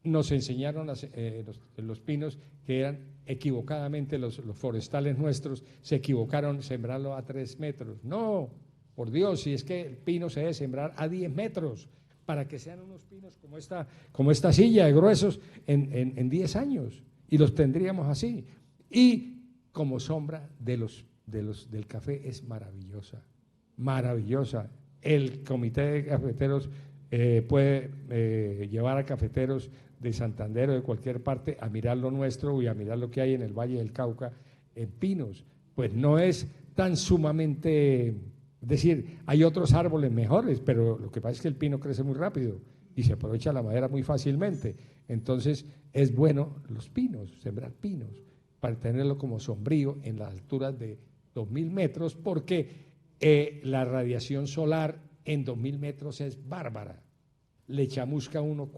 nos enseñaron los pinos que eran equivocadamente los forestales nuestros, se equivocaron en sembrarlo a 3 metros. No, por Dios, si es que el pino se debe sembrar a 10 metros para que sean unos pinos como esta silla de gruesos en 10 años, y los tendríamos así. Y como sombra del café es maravillosa, maravillosa. El comité de cafeteros puede llevar a cafeteros de Santander o de cualquier parte a mirar lo nuestro y a mirar lo que hay en el Valle del Cauca en pinos. Pues no es tan sumamente, es decir, hay otros árboles mejores, pero lo que pasa es que el pino crece muy rápido y se aprovecha la madera muy fácilmente. Entonces es bueno los pinos, sembrar pinos, para tenerlo como sombrío en las alturas de 2000 metros, porque la radiación solar en 2000 metros es bárbara. Le chamusca uno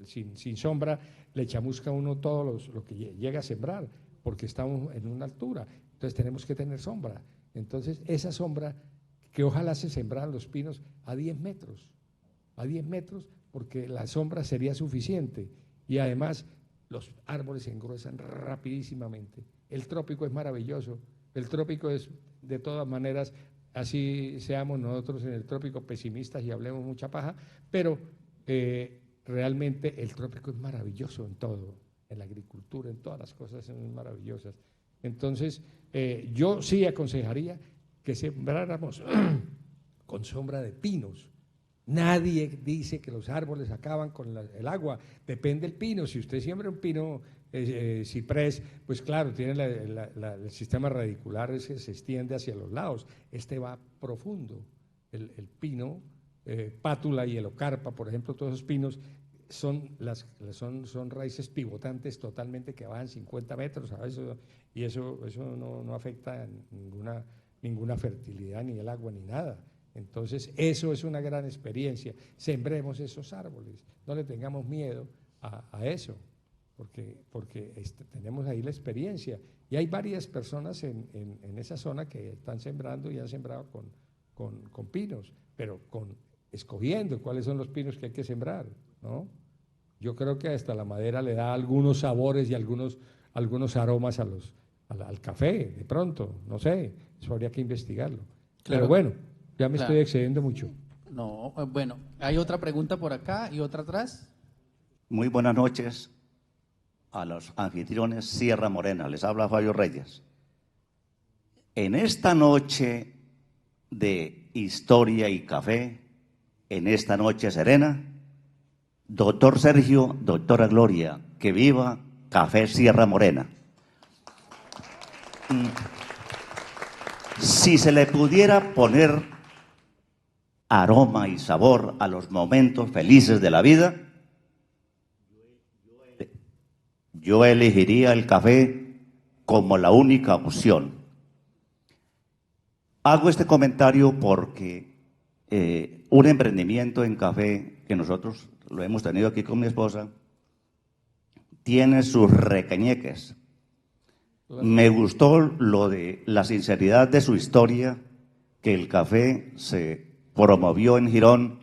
sin sombra, le chamusca uno todo lo que llega a sembrar, porque estamos en una altura, entonces tenemos que tener sombra. Entonces esa sombra, que ojalá se sembraran los pinos a 10 metros, porque la sombra sería suficiente, y además los árboles se engruesan rapidísimamente. El trópico es maravilloso, el trópico es de todas maneras, así seamos nosotros en el trópico pesimistas y hablemos mucha paja, pero realmente el trópico es maravilloso en todo, en la agricultura, en todas las cosas son maravillosas. Entonces, yo sí aconsejaría que sembráramos con sombra de pinos. Nadie dice que los árboles acaban con el agua, depende del pino. Si usted siembra un pino ciprés, pues claro, tiene el sistema radicular ese se extiende hacia los lados, este va profundo. El pino, pátula y elocarpa, por ejemplo, todos esos pinos son raíces pivotantes totalmente que bajan 50 metros a veces, y eso no afecta ninguna fertilidad, ni el agua, ni nada. Entonces, eso es una gran experiencia. Sembremos esos árboles, no le tengamos miedo a eso, porque tenemos ahí la experiencia. Y hay varias personas en esa zona que están sembrando y han sembrado con pinos, pero escogiendo cuáles son los pinos que hay que sembrar, ¿no? Yo creo que hasta la madera le da algunos sabores y algunos aromas al café, de pronto, no sé, eso habría que investigarlo. Claro. Pero bueno, ya me estoy excediendo mucho. No, bueno, hay otra pregunta por acá y otra atrás. Muy buenas noches a los anfitriones Sierra Morena, les habla Fabio Reyes. En esta noche de historia y café, en esta noche serena, doctor Sergio, doctora Gloria, que viva Café Sierra Morena. Si se le pudiera poner aroma y sabor a los momentos felices de la vida, yo elegiría el café como la única opción. Hago este comentario porque un emprendimiento en café que nosotros lo hemos tenido aquí con mi esposa tiene sus requeñeques. Me gustó lo de la sinceridad de su historia, que el café se promovió en Girón,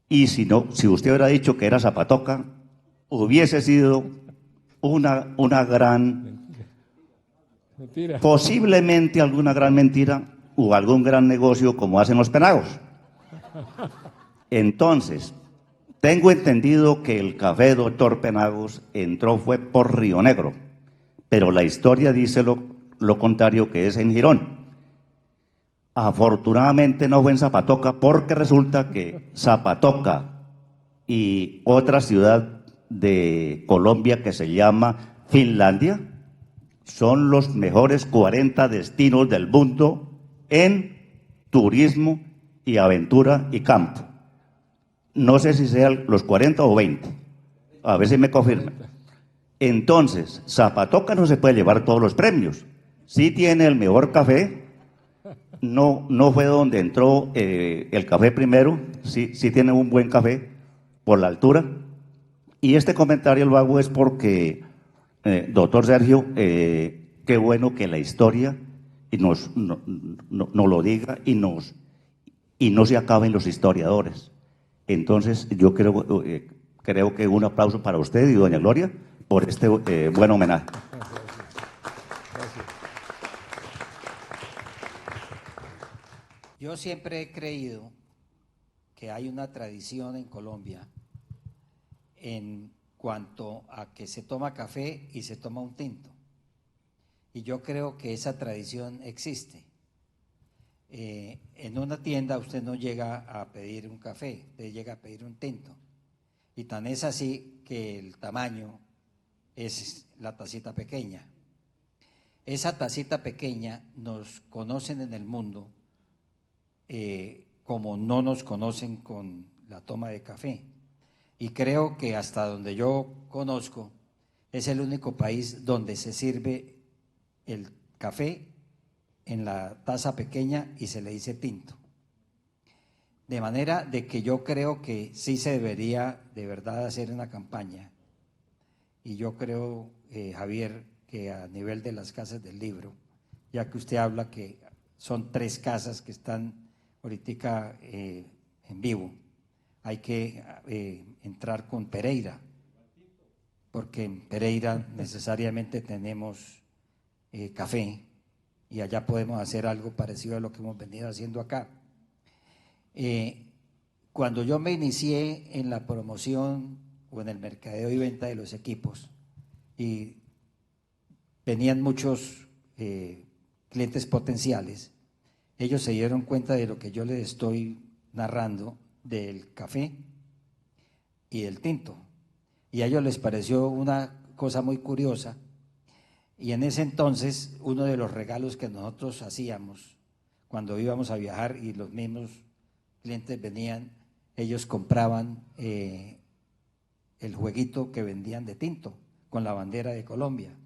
y si usted hubiera dicho que era Zapatoca, hubiese sido una gran, mentira. Posiblemente alguna gran mentira o algún gran negocio como hacen los penagos. Entonces, tengo entendido que el café Doctor Penagos fue por Río Negro, pero la historia dice lo contrario, que es en Girón. Afortunadamente no fue en Zapatoca, porque resulta que Zapatoca y otra ciudad de Colombia que se llama Finlandia son los mejores 40 destinos del mundo en turismo y aventura y campo. No sé si sean los 40 o 20, a ver si me confirman. Entonces, Zapatoca no se puede llevar todos los premios, sí tiene el mejor café. No fue donde entró el café primero, sí tiene un buen café por la altura. Y este comentario lo hago es porque, doctor Sergio, qué bueno que la historia nos lo diga y no se acaben los historiadores. Entonces, yo creo que un aplauso para usted y doña Gloria por este buen homenaje. Yo siempre he creído que hay una tradición en Colombia en cuanto a que se toma café y se toma un tinto. Y yo creo que esa tradición existe. En una tienda usted no llega a pedir un café, usted llega a pedir un tinto. Y tan es así que el tamaño es la tacita pequeña. Esa tacita pequeña nos conocen en el mundo como no nos conocen con la toma de café. Y creo que hasta donde yo conozco es el único país donde se sirve el café en la taza pequeña y se le dice tinto. De manera de que yo creo que sí se debería de verdad hacer una campaña. Y yo creo, Javier, que a nivel de las casas del libro, ya que usted habla que son 3 casas que están ahorita en vivo, hay que entrar con Pereira, porque en Pereira necesariamente tenemos café y allá podemos hacer algo parecido a lo que hemos venido haciendo acá. Cuando yo me inicié en la promoción o en el mercadeo y venta de los equipos y venían muchos clientes potenciales, ellos se dieron cuenta de lo que yo les estoy narrando del café y del tinto. Y a ellos les pareció una cosa muy curiosa. Y en ese entonces, uno de los regalos que nosotros hacíamos cuando íbamos a viajar y los mismos clientes venían, ellos compraban el jueguito que vendían de tinto con la bandera de Colombia.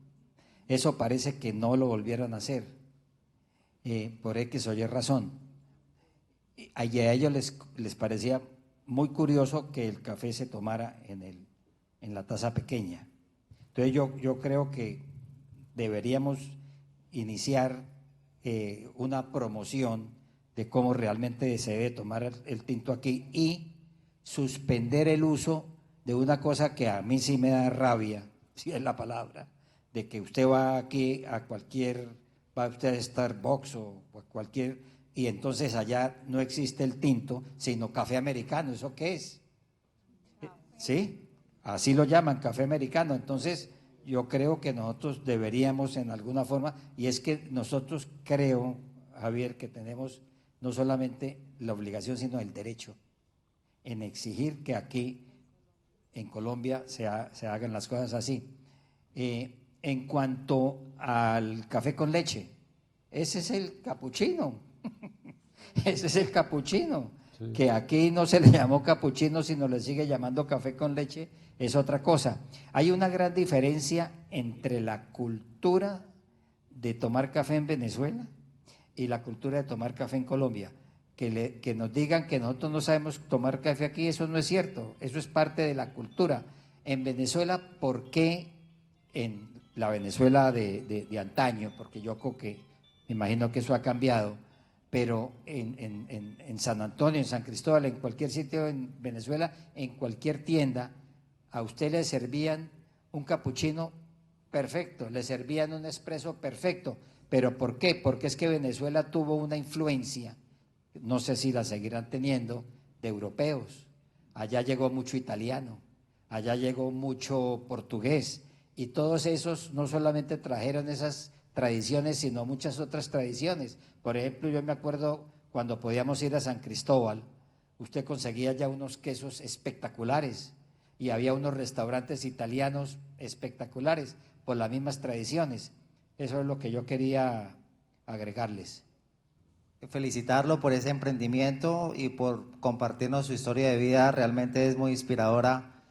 Eso parece que no lo volvieron a hacer, por X o Y razón. A ellos les parecía muy curioso que el café se tomara en la taza pequeña. Entonces yo creo que deberíamos iniciar una promoción de cómo realmente se debe tomar el tinto aquí y suspender el uso de una cosa que a mí sí me da rabia, si es la palabra, de que usted va aquí a va usted a Starbucks o a cualquier, y entonces allá no existe el tinto, sino café americano. ¿Eso qué es? ¿Sí? Así lo llaman, café americano. Entonces yo creo que nosotros deberíamos en alguna forma, y es que nosotros creo, Javier, que tenemos no solamente la obligación, sino el derecho en exigir que aquí en Colombia se hagan las cosas así. En cuanto al café con leche, ese es el capuchino, ese es el capuchino, sí. Que aquí no se le llamó capuchino, sino le sigue llamando café con leche, es otra cosa. Hay una gran diferencia entre la cultura de tomar café en Venezuela y la cultura de tomar café en Colombia. Que nos digan que nosotros no sabemos tomar café aquí, eso no es cierto, eso es parte de la cultura. En Venezuela, ¿por qué en la Venezuela de antaño? Porque yo creo que, me imagino que eso ha cambiado, pero en San Antonio, en San Cristóbal, en cualquier sitio en Venezuela, en cualquier tienda, a usted le servían un capuchino perfecto, le servían un espresso perfecto. ¿Pero por qué? Porque es que Venezuela tuvo una influencia, no sé si la seguirán teniendo, de europeos. Allá llegó mucho italiano, allá llegó mucho portugués, y todos esos no solamente trajeron esas tradiciones, sino muchas otras tradiciones. Por ejemplo, yo me acuerdo cuando podíamos ir a San Cristóbal, usted conseguía ya unos quesos espectaculares y había unos restaurantes italianos espectaculares por las mismas tradiciones. Eso es lo que yo quería agregarles. Felicitarlo por ese emprendimiento y por compartirnos su historia de vida, realmente es muy inspiradora.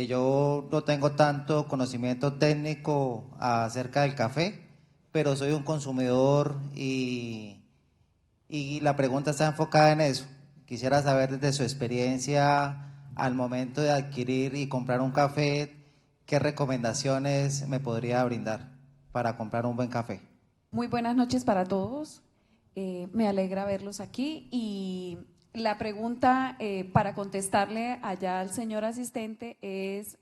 Yo no tengo tanto conocimiento técnico acerca del café, pero soy un consumidor y la pregunta está enfocada en eso. Quisiera saber desde su experiencia al momento de adquirir y comprar un café, ¿qué recomendaciones me podría brindar para comprar un buen café? Muy buenas noches para todos. Me alegra verlos aquí y La pregunta para contestarle allá al señor asistente es,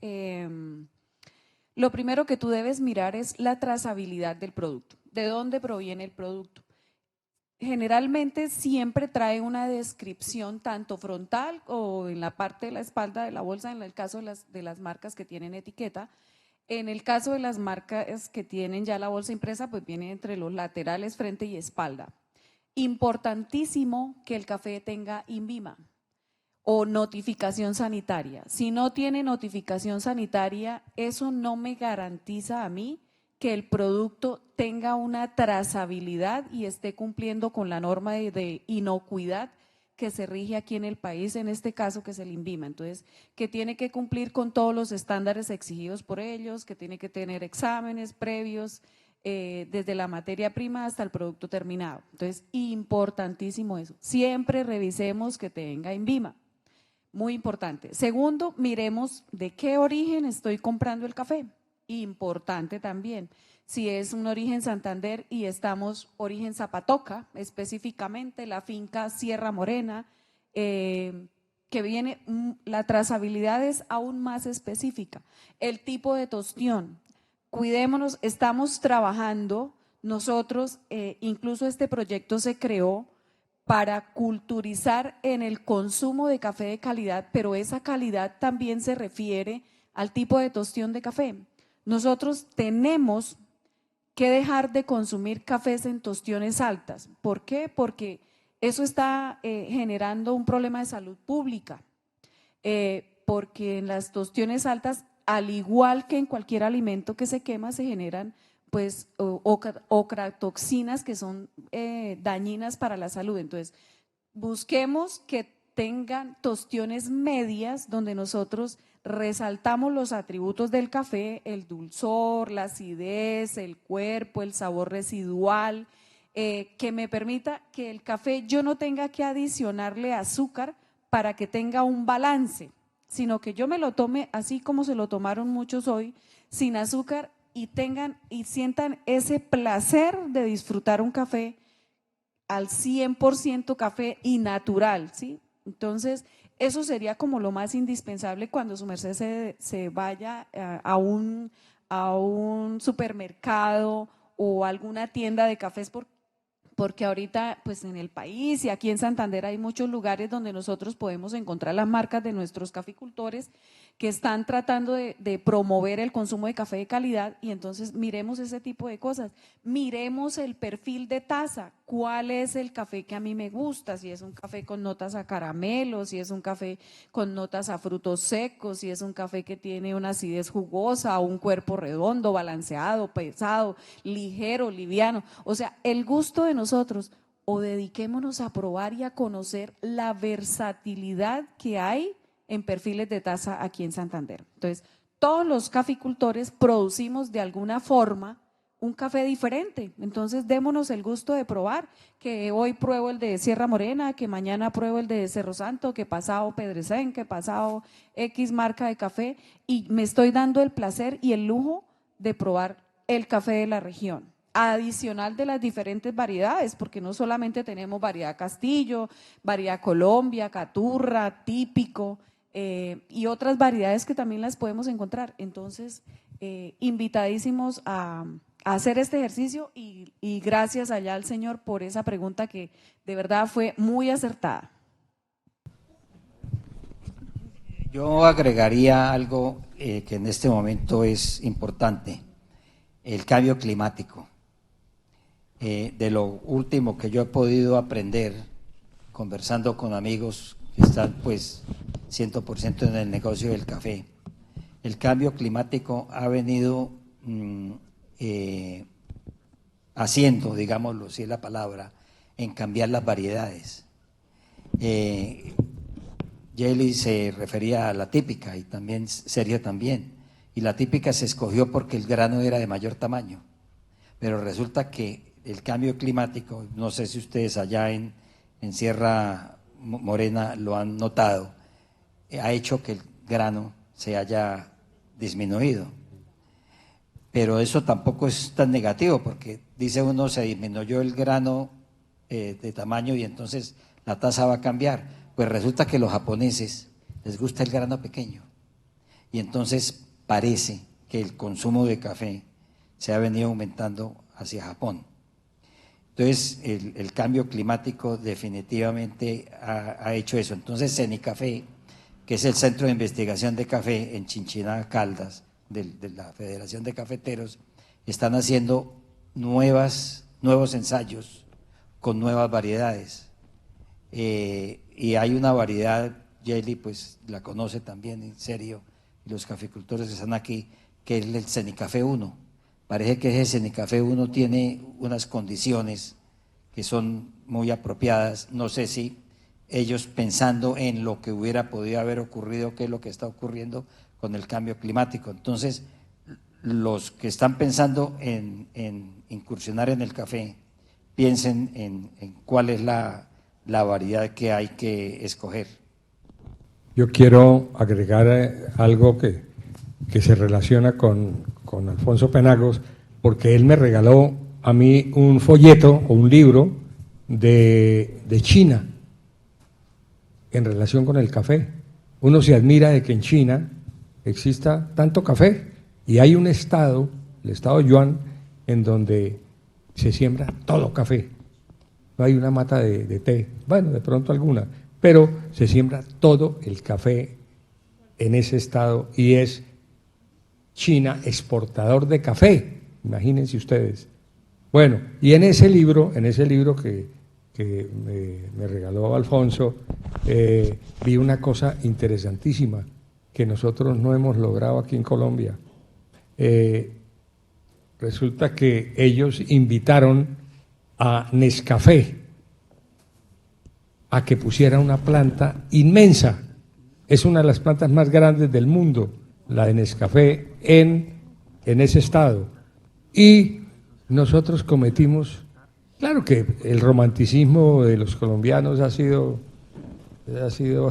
lo primero que tú debes mirar es la trazabilidad del producto, de dónde proviene el producto. Generalmente siempre trae una descripción tanto frontal o en la parte de la espalda de la bolsa, en el caso de las marcas que tienen etiqueta. En el caso de las marcas que tienen ya la bolsa impresa, pues viene entre los laterales, frente y espalda. Importantísimo que el café tenga INVIMA o notificación sanitaria. Si no tiene notificación sanitaria, eso no me garantiza a mí que el producto tenga una trazabilidad y esté cumpliendo con la norma de inocuidad que se rige aquí en el país, en este caso que es el INVIMA. Entonces, que tiene que cumplir con todos los estándares exigidos por ellos, que tiene que tener exámenes previos, desde la materia prima hasta el producto terminado. Entonces, importantísimo eso. Siempre revisemos que tenga INVIMA. Muy importante. Segundo, miremos de qué origen estoy comprando el café. Importante también. Si es un origen Santander y estamos origen Zapatoca, específicamente la finca Sierra Morena, que viene, la trazabilidad es aún más específica. El tipo de tostión. Cuidémonos, estamos trabajando nosotros, incluso este proyecto se creó para culturizar en el consumo de café de calidad, pero esa calidad también se refiere al tipo de tostión de café. Nosotros tenemos que dejar de consumir cafés en tostiones altas. ¿Por qué? Porque eso está generando un problema de salud pública, porque en las tostiones altas, al igual que en cualquier alimento que se quema, se generan pues ocratoxinas que son dañinas para la salud. Entonces, busquemos que tengan tostiones medias donde nosotros resaltamos los atributos del café, el dulzor, la acidez, el cuerpo, el sabor residual, que me permita que el café yo no tenga que adicionarle azúcar para que tenga un balance, sino que yo me lo tome así como se lo tomaron muchos hoy, sin azúcar, y tengan y sientan ese placer de disfrutar un café al 100% café y natural, ¿sí? Entonces, eso sería como lo más indispensable cuando su merced se vaya a un supermercado o alguna tienda de cafés, porque ahorita pues en el país y aquí en Santander hay muchos lugares donde nosotros podemos encontrar las marcas de nuestros caficultores que están tratando de promover el consumo de café de calidad, y entonces miremos ese tipo de cosas, miremos el perfil de taza, cuál es el café que a mí me gusta, si es un café con notas a caramelo, si es un café con notas a frutos secos, si es un café que tiene una acidez jugosa, un cuerpo redondo, balanceado, pesado, ligero, liviano, o sea, el gusto de nosotros, o dediquémonos a probar y a conocer la versatilidad que hay en perfiles de taza aquí en Santander. Entonces, todos los caficultores producimos de alguna forma un café diferente, entonces démonos el gusto de probar, que hoy pruebo el de Sierra Morena, que mañana pruebo el de Cerro Santo, que pasado Pedrecén, que pasado X marca de café, y me estoy dando el placer y el lujo de probar el café de la región, adicional de las diferentes variedades, porque no solamente tenemos variedad Castillo, variedad Colombia, Caturra, Típico, y otras variedades que también las podemos encontrar. Entonces, invitadísimos a hacer este ejercicio y gracias allá al señor por esa pregunta que de verdad fue muy acertada. Yo agregaría algo que en este momento es importante, el cambio climático. De lo último que yo he podido aprender conversando con amigos que están pues 100% en el negocio del café, el cambio climático ha venido haciendo, digámoslo, si es la palabra, en cambiar las variedades. Yeli se refería a la típica y también Sergio también, y la típica se escogió porque el grano era de mayor tamaño, pero resulta que el cambio climático, no sé si ustedes allá en Sierra Morena lo han notado, ha hecho que el grano se haya disminuido. Pero eso tampoco es tan negativo, porque dice uno, se disminuyó el grano de tamaño y entonces la tasa va a cambiar. Pues resulta que los japoneses les gusta el grano pequeño y entonces parece que el consumo de café se ha venido aumentando hacia Japón. Entonces el cambio climático definitivamente ha hecho eso. Entonces Cenicafé, que es el Centro de Investigación de Café en Chinchiná, Caldas, de la Federación de Cafeteros, están haciendo nuevos ensayos con nuevas variedades. Y hay una variedad, Yeli pues la conoce también en serio, y los caficultores que están aquí, que es el Cenicafé 1. Parece que ese Cenicafé 1 tiene unas condiciones que son muy apropiadas. No sé si ellos pensando en lo que hubiera podido haber ocurrido, qué es lo que está ocurriendo con el cambio climático. Entonces, los que están pensando en incursionar en el café, piensen en cuál es la variedad que hay que escoger. Yo quiero agregar algo que se relaciona con Alfonso Penagos, porque él me regaló a mí un folleto o un libro de China en relación con el café. Uno se admira de que en China exista tanto café y hay un estado, el estado Yuan, en donde se siembra todo café. No hay una mata de té, bueno, de pronto alguna, pero se siembra todo el café en ese estado y es China exportador de café, imagínense ustedes. Bueno, y en ese libro que me regaló Alfonso, vi una cosa interesantísima que nosotros no hemos logrado aquí en Colombia. Resulta que ellos invitaron a Nescafé a que pusiera una planta inmensa. Es una de las plantas más grandes del mundo, la de Nescafé en ese estado. Y nosotros cometimos, claro que el romanticismo de los colombianos ha sido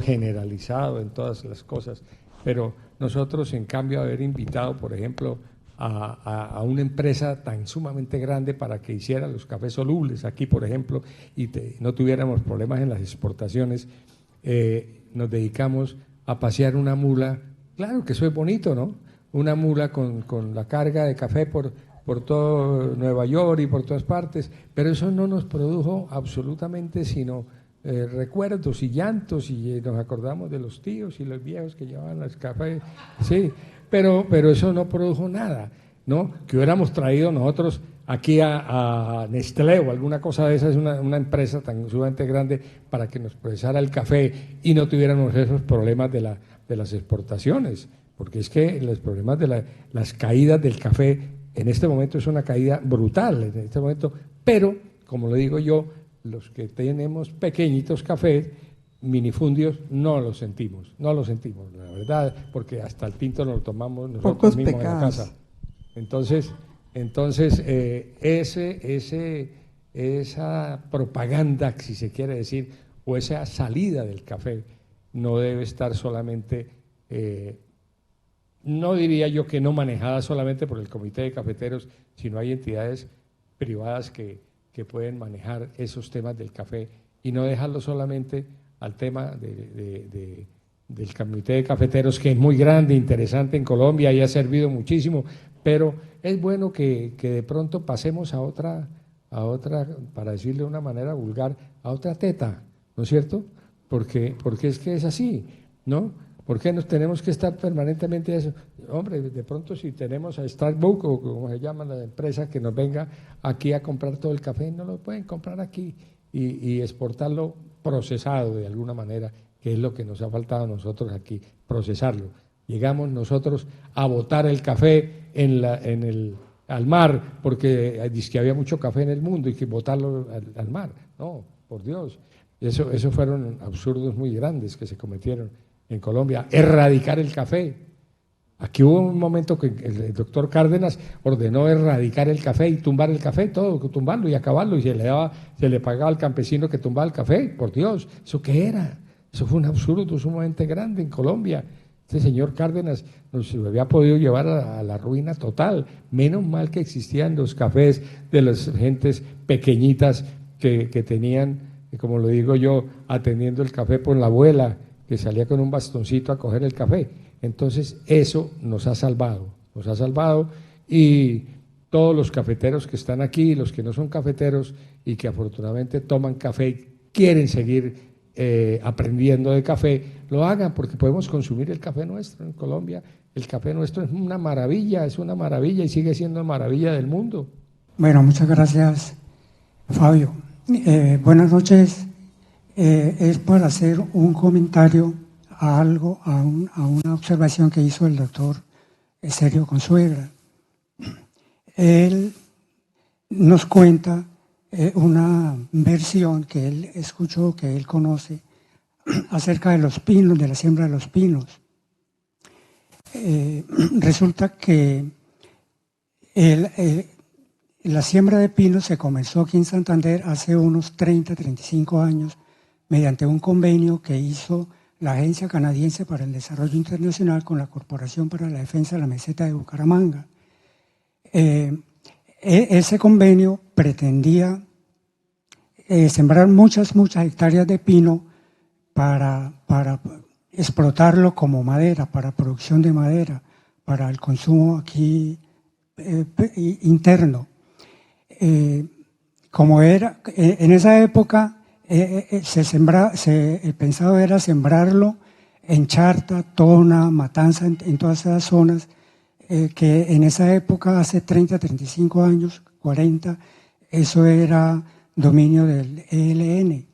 generalizado en todas las cosas, pero nosotros, en cambio, haber invitado, por ejemplo, a una empresa tan sumamente grande para que hiciera los cafés solubles aquí, por ejemplo, y no tuviéramos problemas en las exportaciones, nos dedicamos a pasear una mula. Claro que eso es bonito, ¿no? Una mula con la carga de café por todo Nueva York y por todas partes, pero eso no nos produjo absolutamente sino recuerdos y llantos, y nos acordamos de los tíos y los viejos que llevaban el café, sí, pero eso no produjo nada, ¿no? Que hubiéramos traído nosotros aquí a Nestlé o alguna cosa de esas, una empresa tan sumamente grande para que nos procesara el café y no tuviéramos esos problemas de las exportaciones, porque es que los problemas de las caídas del café en este momento es una caída brutal, en este momento, pero, como lo digo yo, los que tenemos pequeñitos cafés, minifundios, no lo sentimos, la verdad, porque hasta el tinto nos lo tomamos nosotros mismos en la casa. Entonces esa propaganda, si se quiere decir, o esa salida del café, no debe estar solamente, no diría yo que no manejada solamente por el Comité de Cafeteros, sino hay entidades privadas que pueden manejar esos temas del café y no dejarlo solamente al tema del Comité de Cafeteros, que es muy grande, interesante en Colombia y ha servido muchísimo, pero es bueno que de pronto pasemos a otra, para decirle de una manera vulgar, a otra teta, ¿no es cierto? Porque es que es así, ¿no? ¿Por qué nos tenemos que estar permanentemente eso? Hombre, de pronto si tenemos a Starbucks o como se llama la empresa que nos venga aquí a comprar todo el café, no lo pueden comprar aquí y exportarlo procesado de alguna manera, que es lo que nos ha faltado a nosotros aquí, procesarlo. Llegamos nosotros a botar el café al mar, porque dice que había mucho café en el mundo y que botarlo al mar. No, por Dios. Eso fueron absurdos muy grandes que se cometieron en Colombia. Erradicar el café. Aquí hubo un momento que el doctor Cárdenas ordenó erradicar el café y tumbar el café, todo, tumbarlo y acabarlo, y se le pagaba al campesino que tumbaba el café. Por Dios, ¿eso qué era? Eso fue un absurdo sumamente grande en Colombia. Este señor Cárdenas nos había podido llevar a la ruina total. Menos mal que existían los cafés de las gentes pequeñitas que tenían como lo digo yo, atendiendo el café por la abuela, que salía con un bastoncito a coger el café. Entonces eso nos ha salvado y todos los cafeteros que están aquí, los que no son cafeteros y que afortunadamente toman café y quieren seguir aprendiendo de café, lo hagan porque podemos consumir el café nuestro en Colombia. El café nuestro es una maravilla y sigue siendo maravilla del mundo. Bueno, muchas gracias, Fabio. Buenas noches. Es para hacer un comentario a algo, a una observación que hizo el doctor Sergio Consuegra. Él nos cuenta una versión que él escuchó, que él conoce, acerca de los pinos, de la siembra de los pinos. Resulta que la siembra de pinos se comenzó aquí en Santander hace unos 30, 35 años mediante un convenio que hizo la Agencia Canadiense para el Desarrollo Internacional con la Corporación para la Defensa de la Meseta de Bucaramanga. Ese convenio pretendía sembrar muchas hectáreas de pino para explotarlo como madera, para producción de madera, para el consumo aquí interno. Como era, en esa época el pensado era sembrarlo en Charta, Tona, Matanza, en todas esas zonas que en esa época, hace 30, 35 años, 40, eso era dominio del ELN.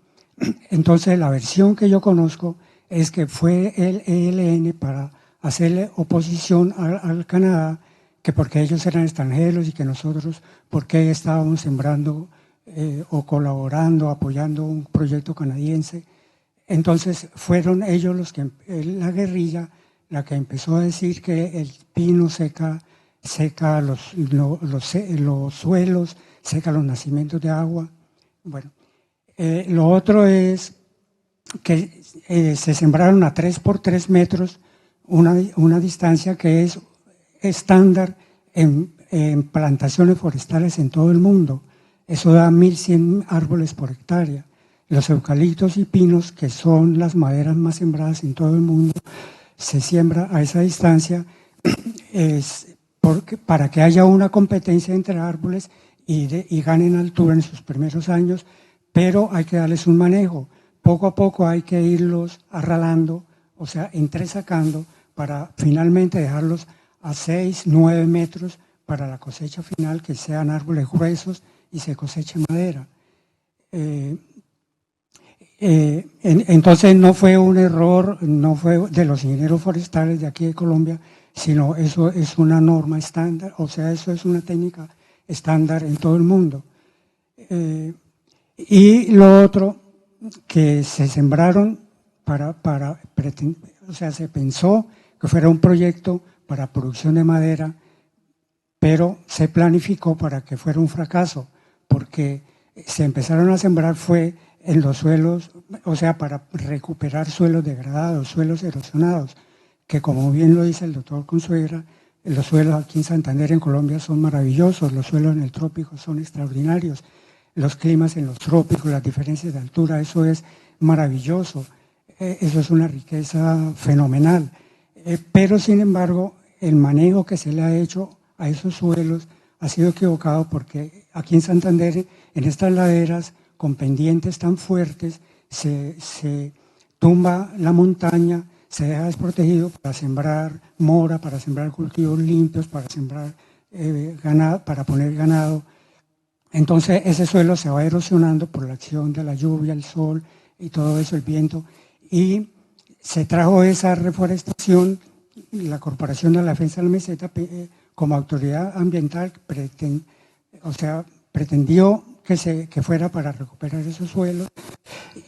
Entonces la versión que yo conozco es que fue el ELN para hacerle oposición al Canadá, que porque ellos eran extranjeros y que nosotros, porque estábamos sembrando o colaborando, apoyando un proyecto canadiense. Entonces fueron ellos los que, la guerrilla, la que empezó a decir que el pino seca los suelos, seca los nacimientos de agua. Bueno, lo otro es que se sembraron a 3 por 3 metros, una distancia que es estándar en plantaciones forestales en todo el mundo. Eso da 1.100 árboles por hectárea. Los eucaliptos y pinos, que son las maderas más sembradas en todo el mundo, se siembra a esa distancia para que haya una competencia entre árboles y ganen altura en sus primeros años, pero hay que darles un manejo. Poco a poco hay que irlos arralando, o sea, entresacando, para finalmente dejarlos a 6, 9 metros para la cosecha final, que sean árboles gruesos y se coseche madera. Entonces no fue un error, no fue de los ingenieros forestales de aquí de Colombia, sino eso es una norma estándar, o sea, eso es una técnica estándar en todo el mundo. Y lo otro, que se sembraron o sea, se pensó que fuera un proyecto para producción de madera, pero se planificó para que fuera un fracaso, porque se empezaron a sembrar fue en los suelos, o sea, para recuperar suelos degradados, suelos erosionados, que como bien lo dice el doctor Consuegra, los suelos aquí en Santander, en Colombia, son maravillosos, los suelos en el trópico son extraordinarios, los climas en los trópicos, las diferencias de altura, eso es maravilloso, eso es una riqueza fenomenal, pero sin embargo, el manejo que se le ha hecho a esos suelos ha sido equivocado, porque aquí en Santander, en estas laderas con pendientes tan fuertes, se tumba la montaña, se deja desprotegido para sembrar mora, para sembrar cultivos limpios, para sembrar ganado, para poner ganado. Entonces ese suelo se va erosionando por la acción de la lluvia, el sol y todo eso, el viento, y se trajo esa reforestación. La Corporación de la Defensa de la Meseta, como autoridad ambiental, pretendió que fuera para recuperar esos suelos,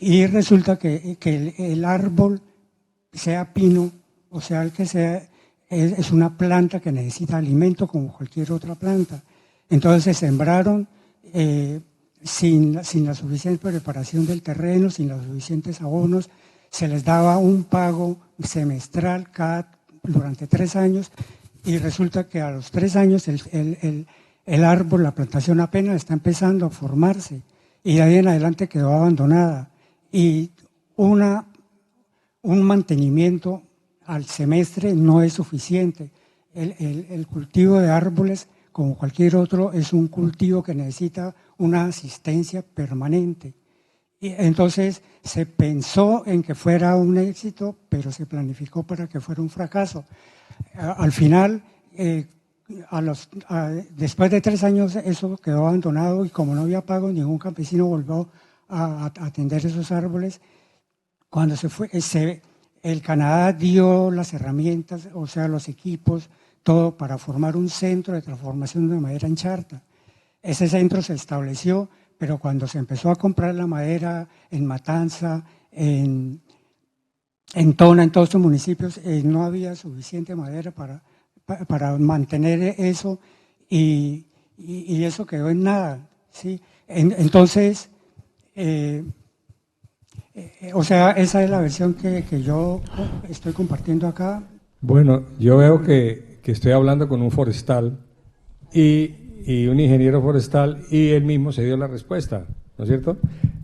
y resulta que el árbol, sea pino, o sea el que sea, es una planta que necesita alimento como cualquier otra planta. Entonces se sembraron sin la suficiente preparación del terreno, sin los suficientes abonos, se les daba un pago semestral durante 3 años, y resulta que a los 3 años el árbol, la plantación apenas está empezando a formarse, y de ahí en adelante quedó abandonada. Y un mantenimiento al semestre no es suficiente. El cultivo de árboles, como cualquier otro, es un cultivo que necesita una asistencia permanente. Y entonces se pensó en que fuera un éxito, pero se planificó para que fuera un fracaso. Al final, después de 3 años, eso quedó abandonado y como no había pago, ningún campesino volvió a atender esos árboles. Cuando se fue, el Canadá dio las herramientas, o sea, los equipos, todo para formar un centro de transformación de madera en Charta. Ese centro se estableció, pero cuando se empezó a comprar la madera en Matanza, en Tona, en todos estos municipios, no había suficiente madera para mantener eso y eso quedó en nada, ¿sí? Entonces, o sea, esa es la versión que yo estoy compartiendo acá. Bueno, yo veo que estoy hablando con un forestal y un ingeniero forestal y él mismo se dio la respuesta, ¿no es cierto?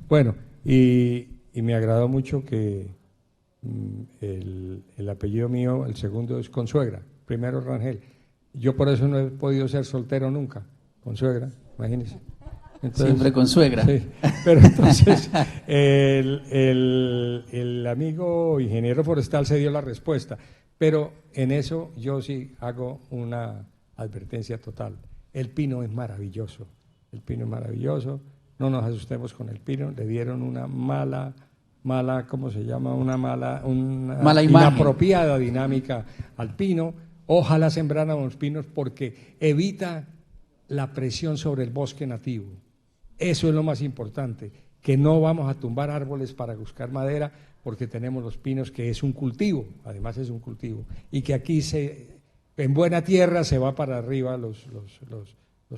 Bueno, y me agradó mucho que el apellido mío, el segundo es Consuegra, primero Rangel. Yo por eso no he podido ser soltero nunca, Consuegra, imagínense. Entonces, siempre con suegra. Sí, pero entonces el amigo ingeniero forestal se dio la respuesta, pero en eso yo sí hago una advertencia total. El pino es maravilloso, no nos asustemos con el pino, le dieron una mala, ¿cómo se llama? Una imagen, inapropiada dinámica al pino. Ojalá sembráramos los pinos porque evita la presión sobre el bosque nativo. Eso es lo más importante, que no vamos a tumbar árboles para buscar madera porque tenemos los pinos, que es un cultivo, además es un cultivo, y que aquí en buena tierra se va para arriba los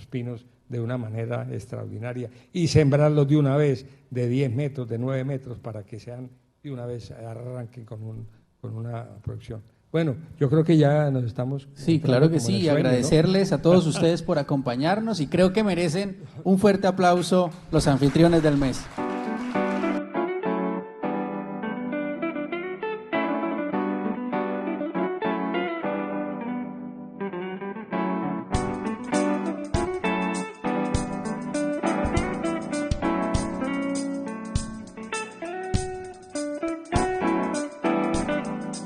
pinos de una manera extraordinaria y sembrarlos de una vez de 10 metros, de 9 metros para que sean de una vez arranquen con una producción. Bueno, yo creo que ya nos estamos... Sí, claro que sí, y agradecerles, ¿no?, a todos ustedes por acompañarnos y creo que merecen un fuerte aplauso los anfitriones del mes.